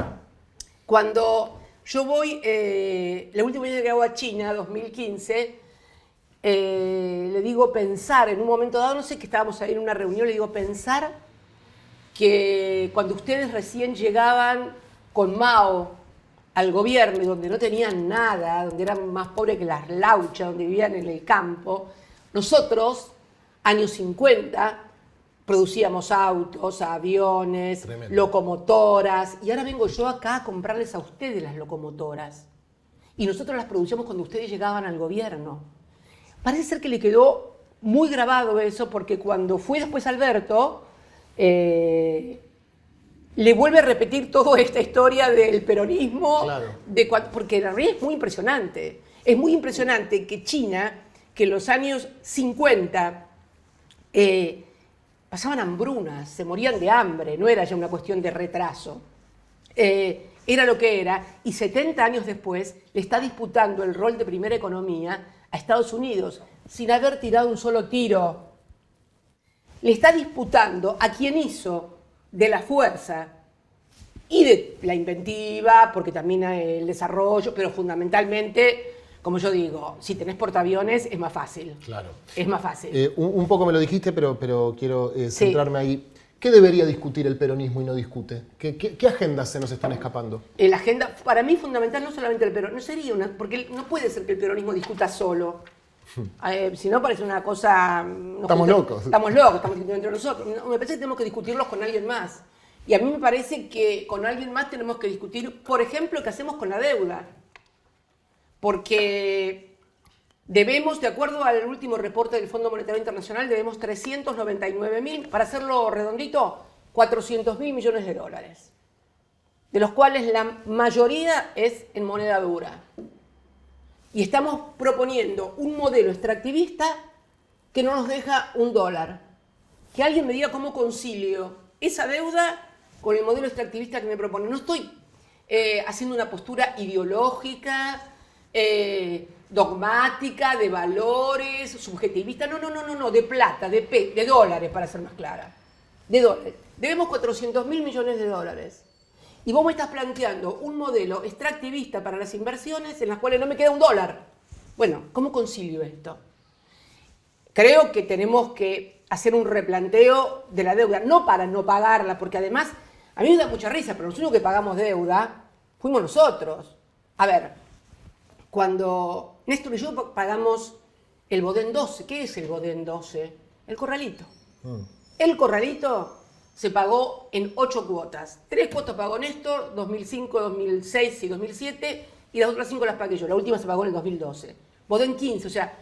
Cuando yo voy, la última vez que hago a China, 2015... le digo pensar, en un momento dado, no sé, que estábamos ahí en una reunión, le digo pensar que cuando ustedes recién llegaban con Mao al gobierno, donde no tenían nada, donde eran más pobres que las lauchas, donde vivían en el campo, nosotros, años 50, producíamos autos, aviones, Tremendo. Locomotoras, y ahora vengo yo acá a comprarles a ustedes las locomotoras. Y nosotros las producíamos cuando ustedes llegaban al gobierno. Parece ser que le quedó muy grabado eso, porque cuando fue después Alberto, le vuelve a repetir toda esta historia del peronismo, Claro. Porque la realidad es muy impresionante. Es muy impresionante que China, que en los años 50 pasaban hambrunas, se morían de hambre, no era ya una cuestión de retraso. Era lo que era, y 70 años después le está disputando el rol de primera economía a Estados Unidos, sin haber tirado un solo tiro. Le está disputando a quien hizo de la fuerza y de la inventiva, porque también el desarrollo, pero fundamentalmente, como yo digo, si tenés portaaviones es más fácil. Claro. Es más fácil. Un poco me lo dijiste, pero quiero centrarme ahí. ¿Qué debería discutir el peronismo y no discute? ¿Qué agendas se nos están escapando? La agenda, para mí, fundamental, no solamente el peronismo, no sería porque no puede ser que el peronismo discuta solo. Si no, parece una cosa... Estamos locos. Estamos locos, estamos discutiendo entre nosotros. No, me parece que tenemos que discutirlos con alguien más. Y a mí me parece que con alguien más tenemos que discutir, por ejemplo, qué hacemos con la deuda. Porque debemos, de acuerdo al último reporte del Fondo Monetario Internacional, debemos 399.000, para hacerlo redondito, 400.000 millones de dólares. De los cuales la mayoría es en moneda dura. Y estamos proponiendo un modelo extractivista que no nos deja $1. Que alguien me diga cómo concilio esa deuda con el modelo extractivista que me propone. No estoy haciendo una postura ideológica, dogmática, de valores, subjetivista. No, de plata, de dólares, para ser más clara. De dólares. Debemos 400.000 millones de dólares. Y vos me estás planteando un modelo extractivista para las inversiones en las cuales no me queda $1. Bueno, ¿cómo concilio esto? Creo que tenemos que hacer un replanteo de la deuda, no para no pagarla, porque además, a mí me da mucha risa, pero los únicos que pagamos deuda fuimos nosotros. A ver, cuando Néstor y yo pagamos el Bodén 12, ¿qué es el Bodén 12? El corralito. El corralito se pagó en 8 cuotas. 3 cuotas pagó Néstor, 2005, 2006 y 2007, y las otras 5 las pagué yo. La última se pagó en el 2012. Bodén 15, o sea,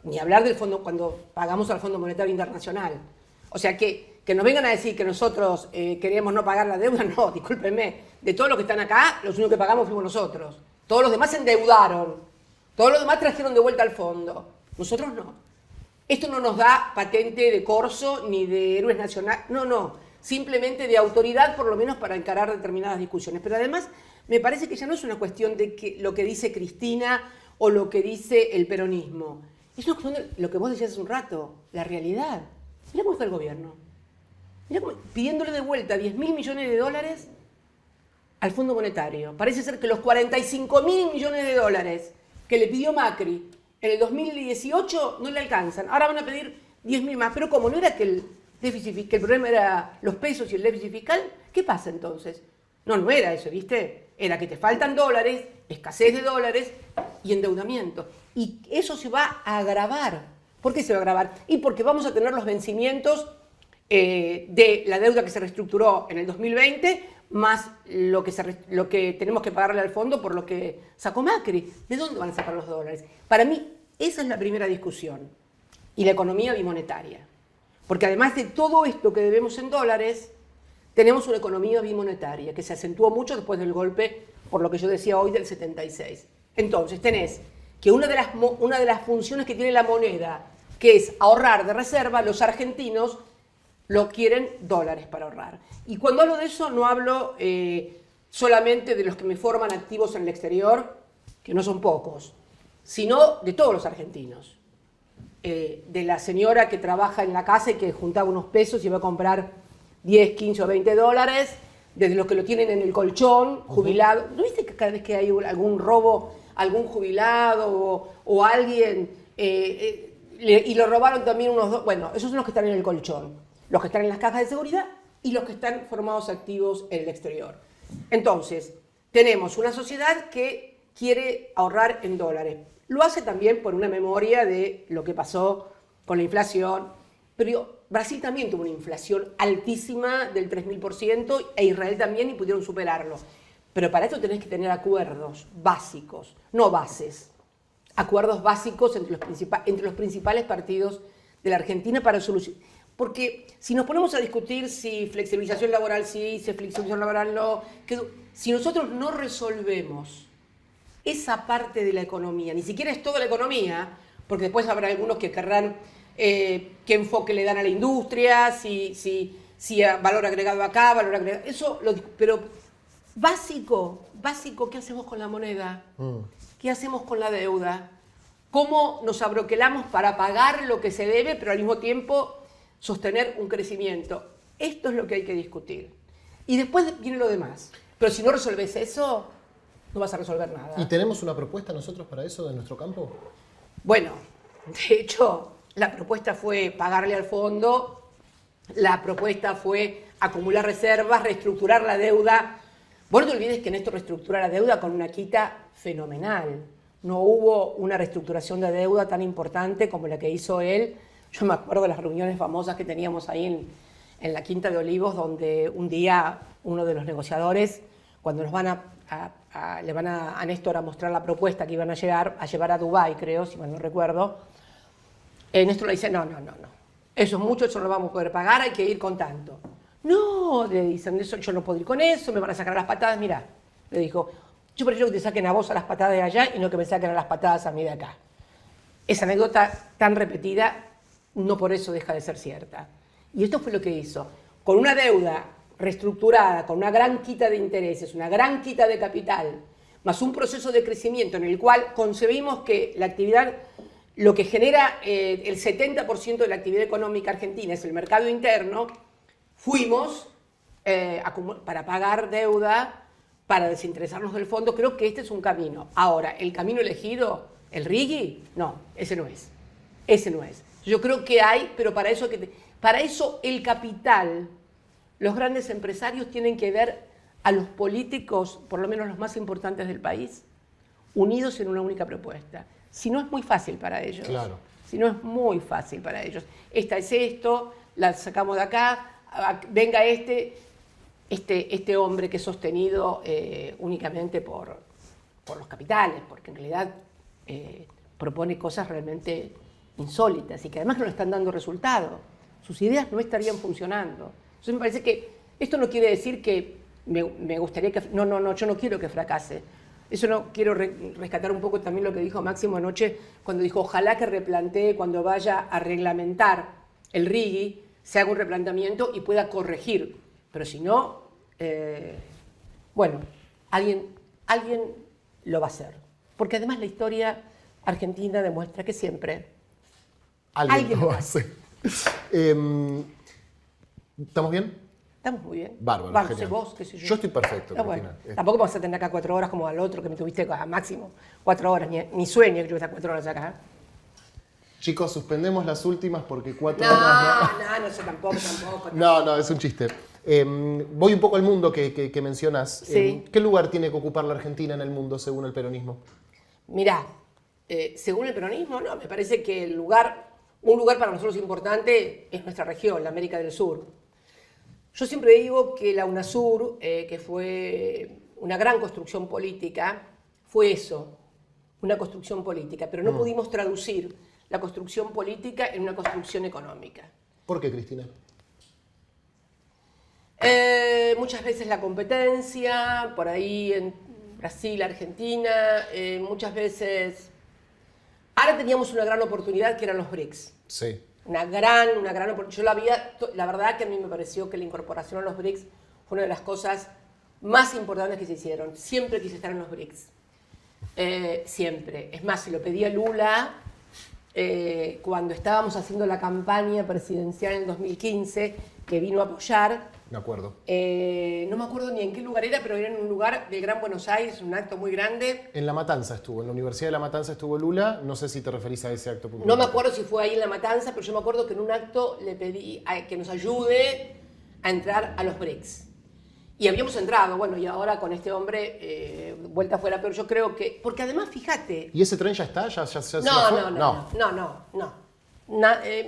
ni hablar del fondo cuando pagamos al Fondo Monetario Internacional. O sea, que nos vengan a decir que nosotros queremos no pagar la deuda, no, discúlpenme. De todos los que están acá, los únicos que pagamos fuimos nosotros. Todos los demás se endeudaron. Todos los demás trajeron de vuelta al fondo. Nosotros no. Esto no nos da patente de corso ni de héroes nacionales. No. Simplemente de autoridad, por lo menos para encarar determinadas discusiones. Pero además, me parece que ya no es una cuestión de que lo que dice Cristina o lo que dice el peronismo. Es una cuestión de lo que vos decías hace un rato, la realidad. Mirá cómo está el gobierno. Mirá cómo, pidiéndole de vuelta 10.000 millones de dólares al Fondo Monetario. Parece ser que los 45.000 millones de dólares que le pidió Macri en el 2018 no le alcanzan. Ahora van a pedir 10.000 más. Pero como no era que el déficit, que el problema era los pesos y el déficit fiscal, ¿qué pasa entonces? No era eso, ¿viste? Era que te faltan dólares, escasez de dólares y endeudamiento. Y eso se va a agravar. ¿Por qué se va a agravar? Y porque vamos a tener los vencimientos de la deuda que se reestructuró en el 2020, más lo que tenemos que pagarle al fondo por lo que sacó Macri. ¿De dónde van a sacar los dólares? Para mí, esa es la primera discusión. Y la economía bimonetaria. Porque además de todo esto que debemos en dólares, tenemos una economía bimonetaria que se acentuó mucho después del golpe, por lo que yo decía hoy, del 76. Entonces tenés que una de las funciones que tiene la moneda, que es ahorrar de reserva, los argentinos lo quieren dólares para ahorrar. Y cuando hablo de eso no hablo solamente de los que me forman activos en el exterior, que no son pocos, sino de todos los argentinos. De la señora que trabaja en la casa y que juntaba unos pesos y va a comprar 10, 15 o 20 dólares, desde los que lo tienen en el colchón, jubilado. ¿No viste que cada vez que hay algún robo, algún jubilado o alguien, y lo robaron también unos... Bueno, esos son los que están en el colchón, los que están en las cajas de seguridad y los que están formados activos en el exterior. Entonces, tenemos una sociedad que quiere ahorrar en dólares. Lo hace también por una memoria de lo que pasó con la inflación, pero Brasil también tuvo una inflación altísima del 3.000% e Israel también y pudieron superarlo. Pero para esto tenés que tener acuerdos básicos, no bases. Acuerdos básicos entre los principales partidos de la Argentina para solucionar. Porque si nos ponemos a discutir si flexibilización laboral sí, si flexibilización laboral no, si nosotros no resolvemos esa parte de la economía, ni siquiera es toda la economía, porque después habrá algunos que querrán qué enfoque le dan a la industria, si valor agregado acá, valor agregado... Eso, pero básico, ¿qué hacemos con la moneda? ¿Qué hacemos con la deuda? ¿Cómo nos abroquelamos para pagar lo que se debe, pero al mismo tiempo sostener un crecimiento? Esto es lo que hay que discutir. Y después viene lo demás. Pero si no resolves eso, no vas a resolver nada. ¿Y tenemos una propuesta nosotros para eso de nuestro campo? Bueno, de hecho, la propuesta fue pagarle al fondo, la propuesta fue acumular reservas, reestructurar la deuda. Vos no te olvides que Néstor reestructura la deuda con una quita fenomenal. No hubo una reestructuración de deuda tan importante como la que hizo él. Yo me acuerdo de las reuniones famosas que teníamos ahí en la Quinta de Olivos, donde un día uno de los negociadores, cuando nos van le van a Néstor a mostrar la propuesta que iban a llevar a Dubái, creo, si mal no recuerdo, Néstor le dice, no, eso es mucho, eso no lo vamos a poder pagar, hay que ir con tanto. No, le dicen, eso, yo no puedo ir con eso, me van a sacar a las patadas, mirá, le dijo, yo prefiero que te saquen a vos a las patadas de allá y no que me saquen a las patadas a mí de acá. Esa anécdota tan repetida no por eso deja de ser cierta. Y esto fue lo que hizo. Con una deuda reestructurada, con una gran quita de intereses, una gran quita de capital, más un proceso de crecimiento en el cual concebimos que la actividad, lo que genera el 70% de la actividad económica argentina es el mercado interno, fuimos para pagar deuda, para desinteresarnos del fondo. Creo que este es un camino. Ahora, el camino elegido, el RIGI, no, ese no es. Ese no es. Yo creo que hay, pero para eso el capital, los grandes empresarios tienen que ver a los políticos, por lo menos los más importantes del país, unidos en una única propuesta. Si no es muy fácil para ellos. Claro. Si no es muy fácil para ellos. Esta es esto, la sacamos de acá, venga este hombre que es sostenido únicamente por los capitales, porque en realidad propone cosas realmente insólitas y que además no le están dando resultado. Sus ideas no estarían funcionando. Entonces me parece que esto no quiere decir que me gustaría que... No, yo no quiero que fracase. Eso no quiero rescatar un poco también lo que dijo Máximo anoche cuando dijo ojalá que replantee cuando vaya a reglamentar el RIGI, se haga un replanteamiento y pueda corregir. Pero si no, bueno, alguien lo va a hacer. Porque además la historia argentina demuestra que siempre alguien lo va a hacer. ¿Estamos bien? Estamos muy bien. Bárbaro, no sé vos, qué sé yo. Yo estoy perfecto, No, Cristina. bueno, tampoco vas a tener acá 4 horas como al otro que me tuviste a máximo 4 horas. Ni sueño que yo estar 4 horas acá. Chicos, suspendemos las últimas porque 4 horas... No sé, tampoco. No, es un chiste. Voy un poco al mundo que mencionas. Sí. ¿Qué lugar tiene que ocupar la Argentina en el mundo según el peronismo? Mirá, según el peronismo, no, me parece que un lugar para nosotros importante es nuestra región, la América del Sur. Yo siempre digo que la UNASUR, que fue una gran construcción política, fue eso, una construcción política, pero no pudimos traducir la construcción política en una construcción económica. ¿Por qué, Cristina? Muchas veces la competencia, por ahí en Brasil, Argentina, muchas veces... Ahora teníamos una gran oportunidad que eran los BRICS. Sí. Una gran oportunidad. Yo la verdad que a mí me pareció que la incorporación a los BRICS fue una de las cosas más importantes que se hicieron. Siempre quise estar en los BRICS. Siempre. Es más, se lo pedí a Lula cuando estábamos haciendo la campaña presidencial en el 2015, que vino a apoyar. Me acuerdo. No me acuerdo ni en qué lugar era, pero era en un lugar del Gran Buenos Aires, un acto muy grande. En La Matanza estuvo, en la Universidad de La Matanza estuvo Lula. No sé si te referís a ese acto puntual. No me acuerdo si fue ahí en La Matanza, pero yo me acuerdo que en un acto le pedí que nos ayude a entrar a los BRICS. Y habíamos entrado, bueno, y ahora con este hombre, vuelta afuera, pero yo creo que... Porque además, fíjate... ¿Y ese tren ya está? ¿Ya se fue? No.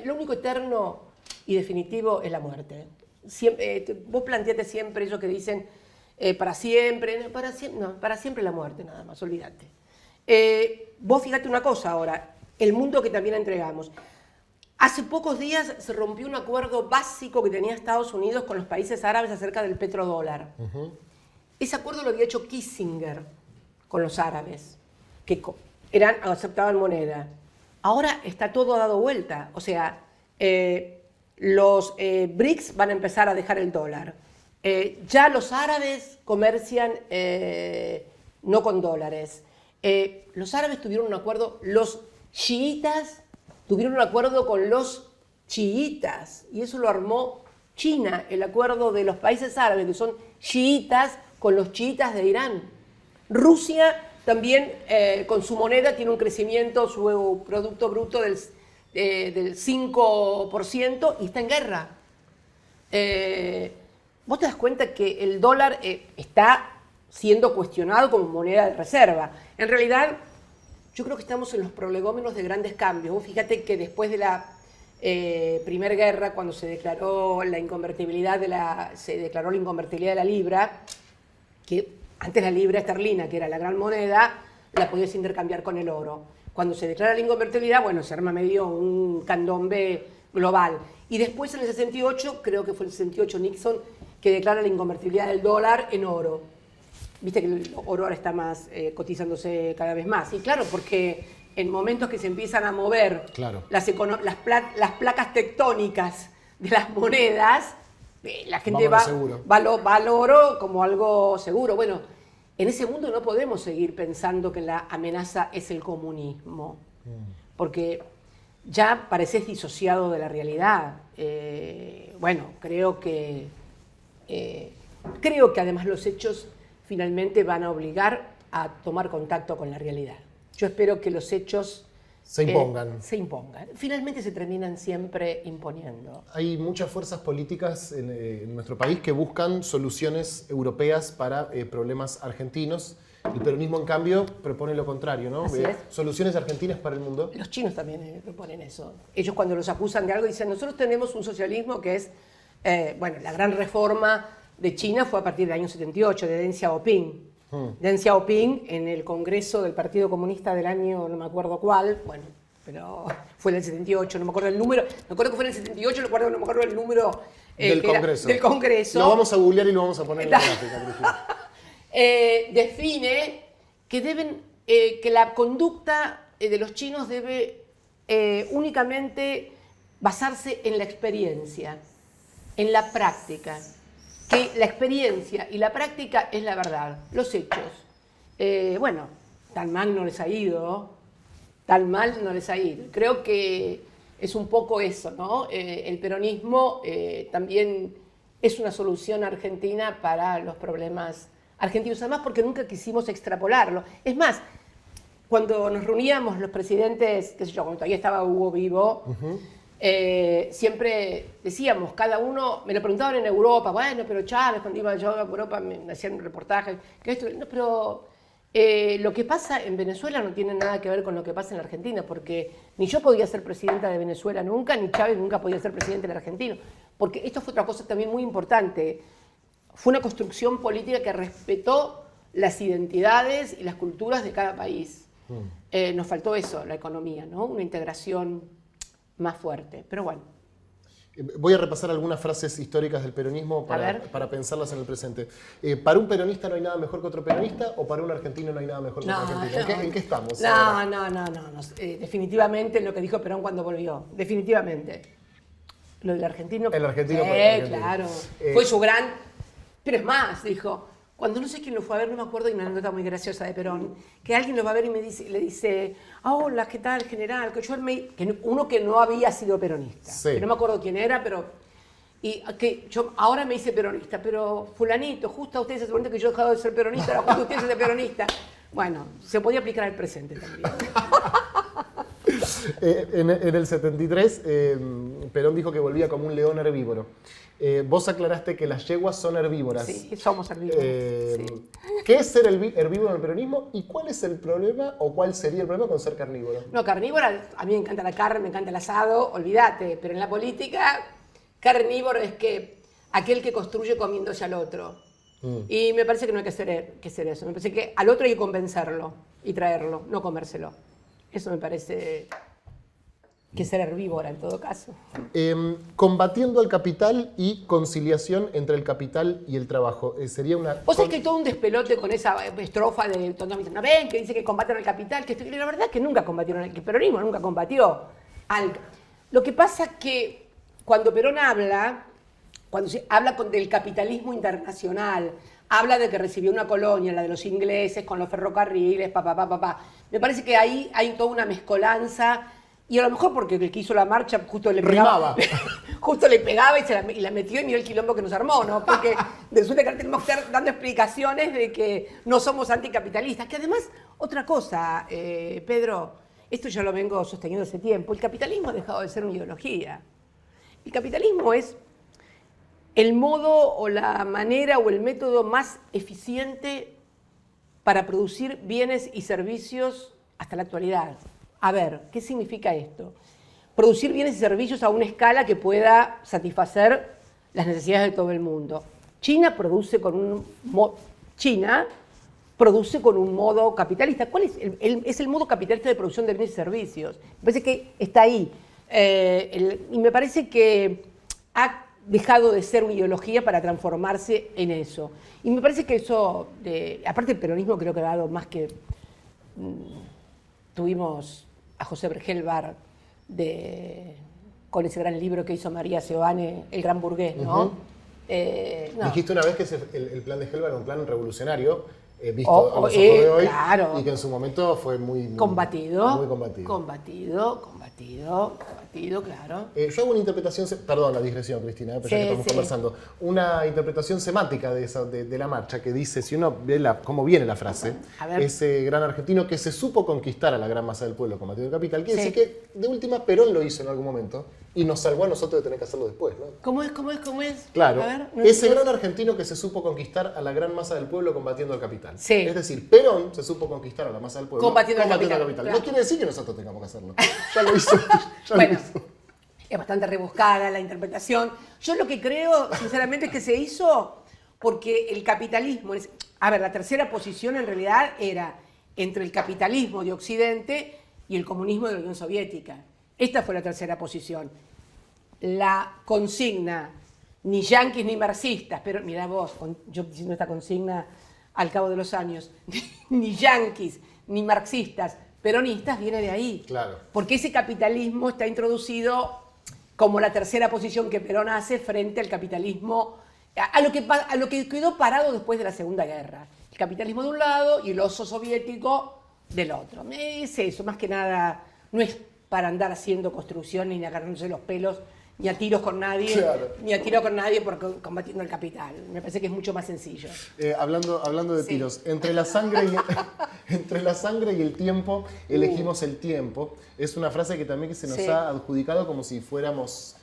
Lo único eterno y definitivo es la muerte. Siempre, vos planteate siempre eso que dicen para siempre la muerte nada más, olvídate. Vos fíjate una cosa ahora, el mundo que también entregamos. Hace pocos días se rompió un acuerdo básico que tenía Estados Unidos con los países árabes acerca del petrodólar. Ese acuerdo lo había hecho Kissinger con los árabes, que aceptaban moneda. Ahora está todo dado vuelta, o sea... los BRICS van a empezar a dejar el dólar. Ya los árabes comercian no con dólares. Los árabes tuvieron un acuerdo, los chiitas tuvieron un acuerdo con los chiitas, y eso lo armó China, el acuerdo de los países árabes, que son chiitas, con los chiitas de Irán. Rusia también, con su moneda, tiene un crecimiento, su Producto Bruto del 5% y está en guerra. Vos te das cuenta que el dólar está siendo cuestionado como moneda de reserva. En realidad, yo creo que estamos en los prolegómenos de grandes cambios. Vos fíjate que después de la Primera Guerra, cuando se declaró la inconvertibilidad de la libra, que antes la libra esterlina, que era la gran moneda, la podías intercambiar con el oro. Cuando se declara la inconvertibilidad, bueno, se arma medio un candombe global. Y después en el 68, creo que fue el 68 Nixon, que declara la inconvertibilidad del dólar en oro. Viste que el oro ahora está cotizándose cada vez más. Y claro, porque en momentos que se empiezan a mover las placas tectónicas de las monedas, la gente va al oro como algo seguro. Bueno, en ese mundo no podemos seguir pensando que la amenaza es el comunismo, porque ya pareces disociado de la realidad. Bueno, creo que además los hechos finalmente van a obligar a tomar contacto con la realidad. Yo espero que los hechos se impongan. Finalmente se terminan siempre imponiendo. Hay muchas fuerzas políticas en nuestro país que buscan soluciones europeas para problemas argentinos. El peronismo, en cambio, propone lo contrario, ¿no? Así es. Soluciones argentinas para el mundo. Los chinos también proponen eso. Ellos, cuando los acusan de algo, dicen: nosotros tenemos un socialismo que es, la gran reforma de China fue a partir del año 78, de Deng Xiaoping. Deng Xiaoping, en el Congreso del Partido Comunista del año, no me acuerdo cuál, bueno, pero fue en el 78, no me acuerdo el número, me acuerdo que fue en el 78, no me acuerdo el número del Congreso. Lo vamos a googlear y lo vamos a poner en la gráfica, Cristina. Define que la conducta de los chinos debe únicamente basarse en la experiencia, en la práctica. Que la experiencia y la práctica es la verdad, los hechos. Bueno, tan mal no les ha ido, Creo que es un poco eso, ¿no? El peronismo también es una solución argentina para los problemas argentinos, además porque nunca quisimos extrapolarlo. Es más, cuando nos reuníamos los presidentes, qué sé yo, cuando todavía estaba Hugo vivo, siempre decíamos, cada uno, me lo preguntaban en Europa, bueno, pero Chávez, cuando iba yo a Europa me hacían un reportaje, que esto, no, pero lo que pasa en Venezuela no tiene nada que ver con lo que pasa en la Argentina, porque ni yo podía ser presidenta de Venezuela nunca, ni Chávez nunca podía ser presidente del Argentino, porque esto fue otra cosa también muy importante, fue una construcción política que respetó las identidades y las culturas de cada país. Nos faltó eso, la economía, ¿no? Una integración más fuerte, pero bueno. Voy a repasar algunas frases históricas del peronismo para pensarlas en el presente. ¿Para un peronista no hay nada mejor que otro peronista o para un argentino no hay nada mejor que otro argentino? ¿En qué estamos? No. Definitivamente lo que dijo Perón cuando volvió. Definitivamente. Lo del argentino. El argentino. Claro. Fue su gran... Pero es más, dijo... Cuando no sé quién lo fue a ver, no me acuerdo, hay una anécdota muy graciosa de Perón, que alguien lo va a ver y le dice, hola, ¿qué tal, general? Uno que no había sido peronista. Sí. Que no me acuerdo quién era, pero... Y que yo ahora me hice peronista, pero fulanito, justo a ustedes se supone que yo he dejado de ser peronista, ahora justo ustedes se de peronista. Bueno, se podía aplicar al presente también. En el 73, Perón dijo que volvía como un león herbívoro. Vos aclaraste que las yeguas son herbívoras. Sí, somos herbívoros. Sí. ¿Qué es ser herbívoro en el peronismo y cuál es el problema o cuál sería el problema con ser carnívoro? No, carnívora, a mí me encanta la carne, me encanta el asado, olvídate, pero en la política, carnívoro es que aquel que construye comiéndose al otro. Y me parece que no hay que ser eso. Me parece que al otro hay que convencerlo y traerlo, no comérselo. Eso me parece que ser herbívora en todo caso. Combatiendo al capital y conciliación entre el capital y el trabajo. Sería una... Vos sabés que hay todo un despelote con esa estrofa de Tonto ¿no ven? Que dice que combaten al capital. La verdad es que nunca combatieron, el peronismo nunca combatió al... Lo que pasa es que cuando Perón habla, cuando se habla del capitalismo internacional, habla de que recibió una colonia, la de los ingleses, con los ferrocarriles, Me parece que ahí hay toda una mezcolanza. Y a lo mejor porque el que hizo la marcha justo le pegaba. Justo le pegaba y la metió y miró el quilombo que nos armó, ¿no? Porque resulta que ahora tenemos que estar dando explicaciones de que no somos anticapitalistas. Que además, otra cosa, Pedro, esto yo lo vengo sosteniendo hace tiempo, el capitalismo ha dejado de ser una ideología. El capitalismo es el modo o la manera o el método más eficiente para producir bienes y servicios hasta la actualidad. A ver, ¿qué significa esto? Producir bienes y servicios a una escala que pueda satisfacer las necesidades de todo el mundo. China produce con un modo capitalista. ¿Cuál es? Es el modo capitalista de producción de bienes y servicios. Me parece que está ahí. Y me parece que ha dejado de ser una ideología para transformarse en eso. Y me parece que eso, aparte el peronismo creo que ha dado más que... Tuvimos a José Bergelbar con ese gran libro que hizo María Seoane, El Gran Burgués, ¿no? No. Dijiste una vez que el plan de Gelbar era un plan revolucionario, visto a los ojos de hoy, claro. Y que en su momento fue muy combatido. Muy combatido. Claro. Yo hago una interpretación, perdón la digresión, Cristina, pero ya que estamos conversando, una interpretación semántica de la marcha que dice, si uno ve cómo viene la frase, ese gran argentino que se supo conquistar a la gran masa del pueblo combatiendo el capital, quiere decir que de última Perón lo hizo en algún momento y nos salvó a nosotros de tener que hacerlo después, ¿no? ¿Cómo es? Claro, A ver, ese gran argentino que se supo conquistar a la gran masa del pueblo combatiendo al capital. Sí. Es decir, Perón se supo conquistar a la masa del pueblo combatiendo al capital. Claro. No quiere decir que nosotros tengamos que hacerlo. Ya lo hizo. Es bastante rebuscada la interpretación. Yo lo que creo, sinceramente, es que se hizo porque el capitalismo... la tercera posición en realidad era entre el capitalismo de Occidente y el comunismo de la Unión Soviética. Esta fue la tercera posición. La consigna, ni yanquis ni marxistas, pero mirá vos, yo diciendo esta consigna al cabo de los años, ni yanquis ni marxistas, peronistas, viene de ahí. Claro. Porque ese capitalismo está introducido como la tercera posición que Perón hace frente al capitalismo, a lo que quedó parado después de la Segunda Guerra. El capitalismo de un lado y el oso soviético del otro. Es eso, más que nada, no es para andar haciendo construcción ni agarrándose los pelos, ni a tiros con nadie, claro. Ni a tiros con nadie por combatiendo el capital. Me parece que es mucho más sencillo. Hablando de tiros, entre la sangre y el tiempo, elegimos el tiempo. Es una frase que también se nos ha adjudicado como si fuéramos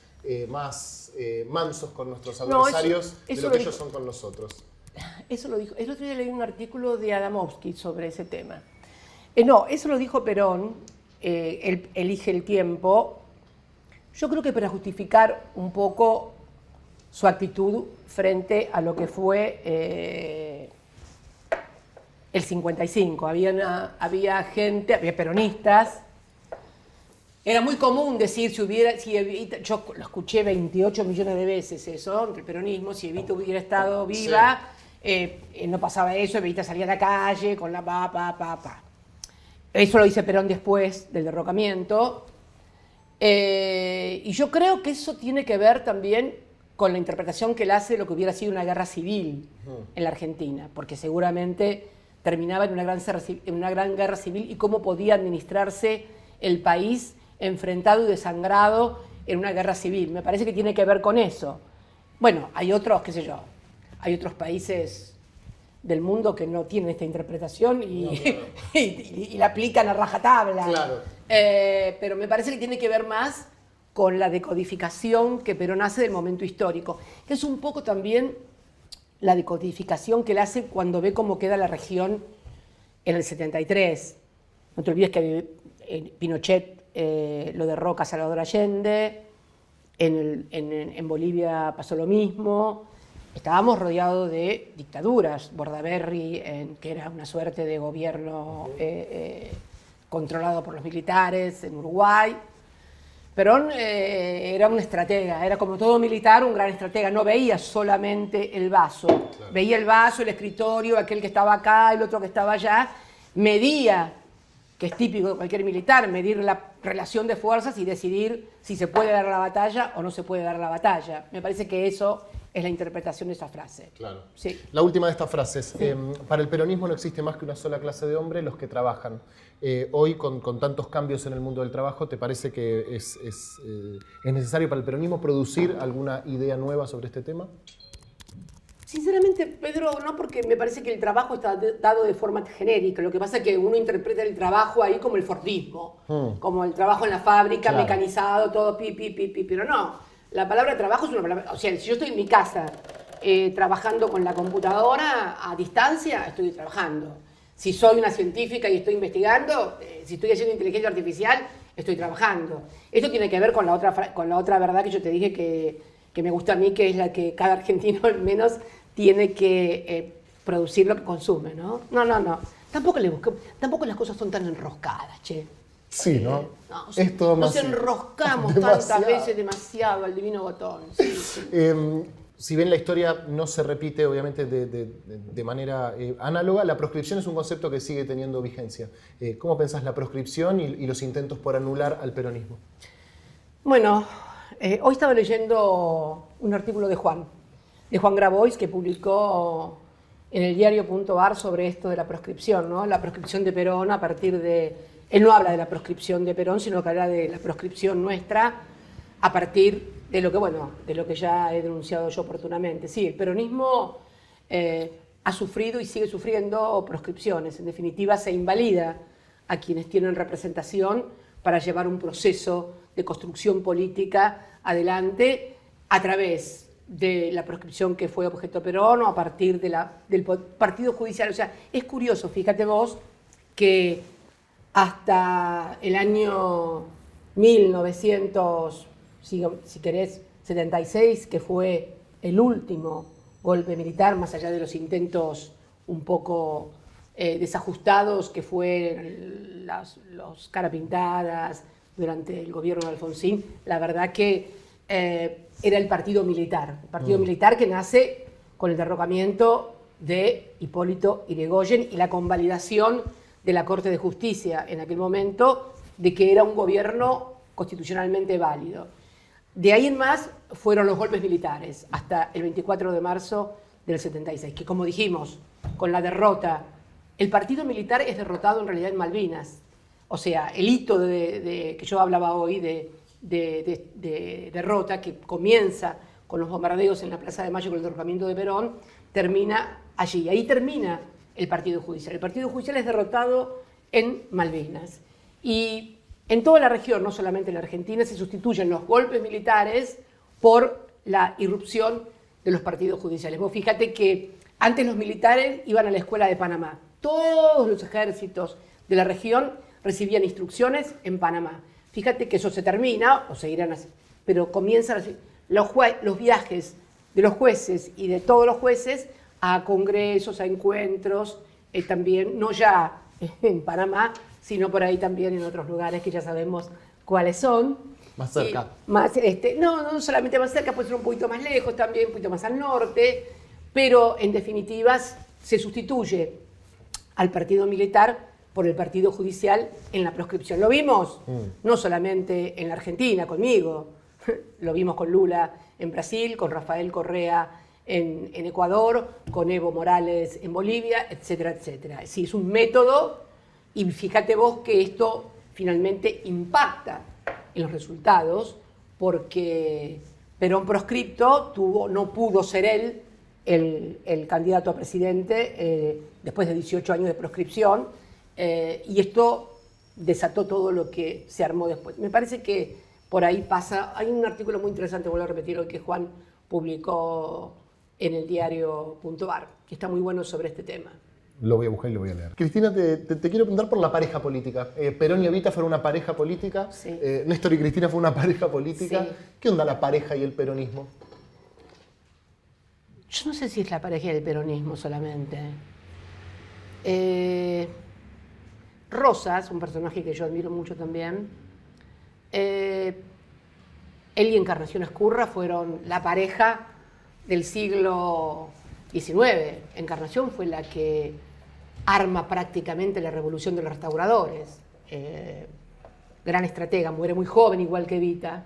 más mansos con nuestros adversarios de lo que ellos son con nosotros. Eso lo dijo. El otro día leí un artículo de Adamovsky sobre ese tema. Eso lo dijo Perón. Él elige el tiempo. Yo creo que para justificar un poco su actitud frente a lo que fue el 55. Había peronistas Era muy común decir, si Evita, yo lo escuché 28 millones de veces eso, entre el peronismo, si Evita hubiera estado viva, no pasaba eso, Evita salía a la calle con la pa. Eso lo dice Perón después del derrocamiento. Y yo creo que eso tiene que ver también con la interpretación que él hace de lo que hubiera sido una guerra civil en la Argentina, porque seguramente terminaba en una gran guerra civil y cómo podía administrarse el país enfrentado y desangrado en una guerra civil. Me parece que tiene que ver con eso. Bueno, hay otros, qué sé yo, hay otros países del mundo que no tienen esta interpretación y la aplican a rajatabla. Claro. Pero me parece que tiene que ver más con la decodificación que Perón hace del momento histórico, que es un poco también la decodificación que él hace cuando ve cómo queda la región en el 73. No te olvides que Pinochet lo derroca a Salvador Allende, en Bolivia pasó lo mismo. Estábamos rodeados de dictaduras, Bordaberry, que era una suerte de gobierno controlado por los militares en Uruguay. Perón era un estratega, era como todo militar, un gran estratega, no veía solamente el vaso, claro. Veía el vaso, el escritorio, aquel que estaba acá, el otro que estaba allá, medía, que es típico de cualquier militar, medir la relación de fuerzas y decidir si se puede dar la batalla o no se puede dar la batalla. Me parece que eso es la interpretación de esa frase. Claro. Sí. La última de estas frases. Sí. Para el peronismo no existe más que una sola clase de hombre, los que trabajan. Hoy, con tantos cambios en el mundo del trabajo, ¿te parece que es necesario para el peronismo producir alguna idea nueva sobre este tema? Sinceramente, Pedro, no, porque me parece que el trabajo está dado de forma genérica. Lo que pasa es que uno interpreta el trabajo ahí como el Fordismo, como el trabajo en la fábrica, claro, mecanizado, todo pi, pero no. La palabra trabajo es una palabra, o sea, si yo estoy en mi casa trabajando con la computadora a distancia, estoy trabajando. Si soy una científica y estoy investigando, si estoy haciendo inteligencia artificial, estoy trabajando. Esto tiene que ver con la otra verdad que yo te dije que me gusta a mí, que es la que cada argentino al menos tiene que producir lo que consume, ¿no? No. Tampoco las cosas son tan enroscadas, che. Sí, ¿no? No, es todo nos enroscamos tantas veces demasiado al divino botón. Sí. Si bien la historia no se repite, obviamente, de manera análoga, la proscripción es un concepto que sigue teniendo vigencia. ¿Cómo pensás la proscripción y los intentos por anular al peronismo? Bueno, hoy estaba leyendo un artículo de Juan Grabois, que publicó en el diario.ar sobre esto de la proscripción, ¿no? La proscripción de Perón a partir de... Él no habla de la proscripción de Perón, sino que habla de la proscripción nuestra a partir de lo que ya he denunciado yo oportunamente. Sí, el peronismo ha sufrido y sigue sufriendo proscripciones. En definitiva, se invalida a quienes tienen representación para llevar un proceso de construcción política adelante a través de la proscripción que fue objeto Perón o a partir del partido judicial. O sea, es curioso, fíjate vos, que hasta el año 1900, si querés, 76, que fue el último golpe militar, más allá de los intentos un poco desajustados que fueron los cara pintadas durante el gobierno de Alfonsín, la verdad que era el partido militar que nace con el derrocamiento de Hipólito Yrigoyen y la convalidación de la Corte de Justicia en aquel momento de que era un gobierno constitucionalmente válido. De ahí en más fueron los golpes militares hasta el 24 de marzo del 76, que como dijimos, con la derrota, el partido militar es derrotado en realidad en Malvinas. O sea, el hito que yo hablaba hoy de derrota, que comienza con los bombardeos en la Plaza de Mayo con el derrocamiento de Perón, termina allí. Ahí termina el partido judicial. El partido judicial es derrotado en Malvinas. Y en toda la región, no solamente en la Argentina, se sustituyen los golpes militares por la irrupción de los partidos judiciales. Vos fíjate que antes los militares iban a la escuela de Panamá. Todos los ejércitos de la región recibían instrucciones en Panamá. Fíjate que eso se termina, o seguirán así, pero comienzan los viajes de los jueces y de todos los jueces a congresos, a encuentros, también, no ya en Panamá, sino por ahí también en otros lugares que ya sabemos cuáles son. Más cerca. No solamente más cerca, puede ser un poquito más lejos también, un poquito más al norte, pero en definitiva se sustituye al partido militar por el partido judicial en la proscripción. Lo vimos no solamente en la Argentina, conmigo, lo vimos con Lula en Brasil, con Rafael Correa en Ecuador, con Evo Morales en Bolivia, etcétera, etcétera. Sí, es un método y fíjate vos que esto finalmente impacta en los resultados porque Perón proscripto no pudo ser él el candidato a presidente después de 18 años de proscripción y esto desató todo lo que se armó después. Me parece que por ahí pasa, hay un artículo muy interesante, vuelvo a repetir hoy, que Juan publicó en el diario.ar, que está muy bueno sobre este tema. Lo voy a buscar y lo voy a leer. Cristina, te quiero preguntar por la pareja política. Perón y Evita fueron una pareja política. Sí. Néstor y Cristina fue una pareja política. Sí. ¿Qué onda la pareja y el peronismo? Yo no sé si es la pareja del peronismo solamente. Rosas, un personaje que yo admiro mucho también, él y Encarnación Ezcurra fueron la pareja del siglo XIX. Encarnación fue la que arma prácticamente la revolución de los restauradores. Gran estratega, muere muy joven igual que Evita,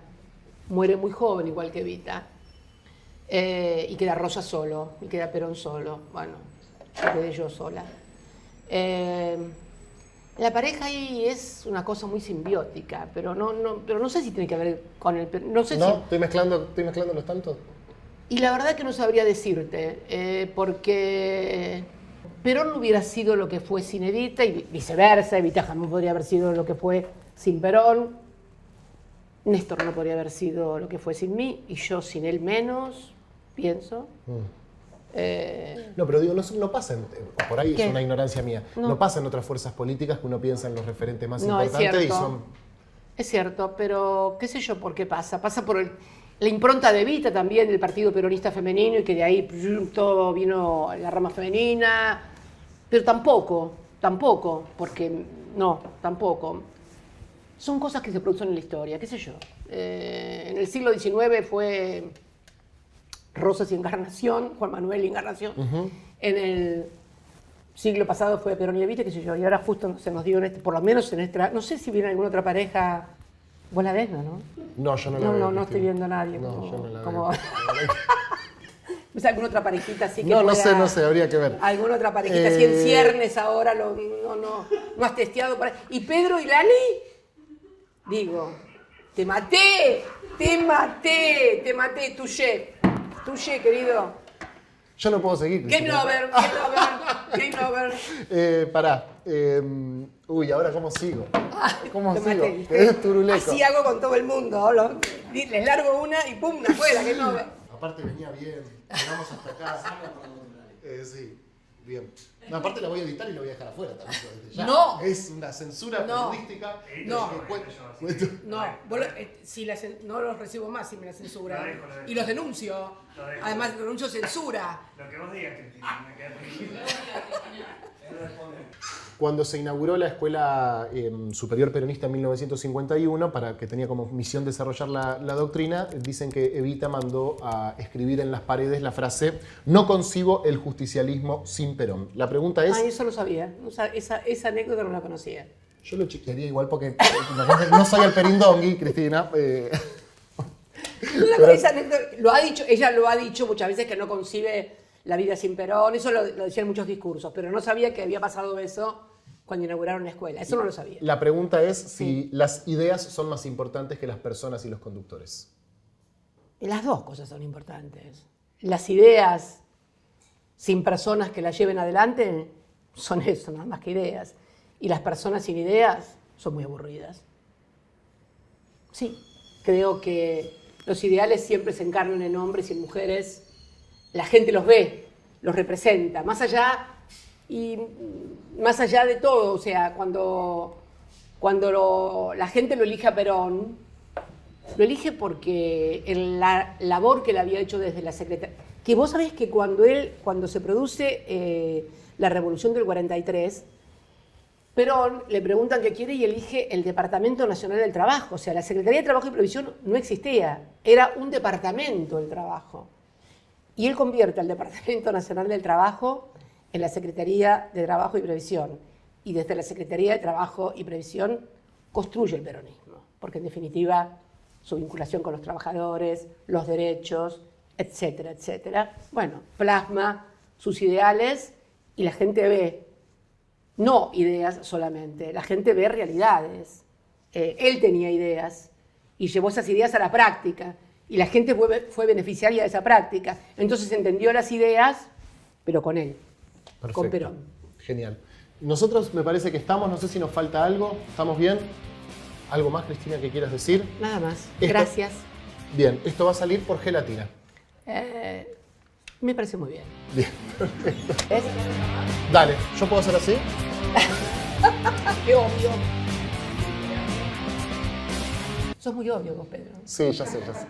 y queda Rosa solo, y queda Perón solo, bueno, quedé yo sola. La pareja ahí es una cosa muy simbiótica, pero no sé si tiene que ver con el... No sé si... ¿Estoy mezclando los tantos? Y la verdad que no sabría decirte, porque Perón no hubiera sido lo que fue sin Evita y viceversa, Evita jamás podría haber sido lo que fue sin Perón, Néstor no podría haber sido lo que fue sin mí y yo sin él menos, pienso. No, pero digo, no pasa, por ahí ¿Qué? es una ignorancia mía, no pasa en otras fuerzas políticas que uno piensa en los referentes más importantes y son... Es cierto, pero qué sé yo por qué pasa. Pasa por la impronta de Evita también, del Partido Peronista Femenino, y que de ahí todo vino la rama femenina, pero tampoco, porque tampoco. Son cosas que se producen en la historia, qué sé yo. En el siglo XIX fue Rosas y Encarnación, Juan Manuel y Encarnación. En el siglo pasado fue Perón y Evita, qué sé yo, y ahora justo se nos dio, por lo menos en esta, no sé si viene alguna otra pareja, vos la ves, ¿no? No, yo no la veo. No estoy viendo a nadie. No, yo no la como... veo. ¿Ves alguna otra parejita así que No sé, habría que ver. ¿Alguna otra parejita así en ciernes ahora? No has testeado. ¿Y Pedro y Lali? Digo, te maté, touché, querido. Yo no puedo seguir. Game over. Pará. Ahora ¿cómo sigo? ¿Cómo Te sigo? maté, ¿viste? Es turuleco. Así hago con todo el mundo. Les largo una y pum, afuera, game over. Aparte venía bien, llegamos hasta acá. Sí, bien. No, aparte la voy a editar y la voy a dejar afuera también. Ya. No. Es una censura periodística. No, no los recibo más si me la censuran. Y los denuncio. Además, denuncio censura. Lo que vos digas, Cristina, me queda tranquilo. Cuando se inauguró la Escuela Superior Peronista en 1951, para que tenía como misión desarrollar la doctrina, dicen que Evita mandó a escribir en las paredes la frase "No concibo el justicialismo sin Perón". La pregunta es... Eso lo sabía. Esa anécdota no la conocía. Yo lo chequearía igual porque no soy el perindongui, Cristina. Esa anécdota, ella lo ha dicho muchas veces que no concibe la vida sin Perón. Eso lo decía en muchos discursos, pero no sabía que había pasado eso cuando inauguraron la escuela. Eso no lo sabía. La pregunta es si las ideas son más importantes que las personas y los conductores. Las dos cosas son importantes. Las ideas sin personas que las lleven adelante son eso, nada más que ideas. Y las personas sin ideas son muy aburridas. Sí, creo que los ideales siempre se encarnan en hombres y en mujeres. La gente los ve, los representa, más allá de todo. O sea, cuando la gente lo elige a Perón, lo elige porque en la labor que él había hecho desde la Secretaría, que vos sabés que cuando se produce la Revolución del 43, Perón le preguntan qué quiere y elige el Departamento Nacional del Trabajo. O sea, la Secretaría de Trabajo y Previsión no existía, era un departamento del trabajo. Y él convierte al Departamento Nacional del Trabajo en la Secretaría de Trabajo y Previsión. Y desde la Secretaría de Trabajo y Previsión construye el peronismo, porque en definitiva su vinculación con los trabajadores, los derechos, etcétera, etcétera. Bueno, plasma sus ideales y la gente ve, no ideas solamente, la gente ve realidades. Él tenía ideas y llevó esas ideas a la práctica y la gente fue beneficiaria de esa práctica. Entonces entendió las ideas, pero con él, Perfecto. con Perón. Genial. Nosotros me parece que estamos, no sé si nos falta algo, ¿estamos bien? ¿Algo más, Cristina, que quieras decir? Nada más. Esto- Gracias. Bien, esto va a salir por gelatina. Me parece muy bien. Bien, ¿Ves? dale, ¿yo puedo hacer así? Qué obvio. Sos muy obvio vos, Pedro. Sí, ya sé, ya sé.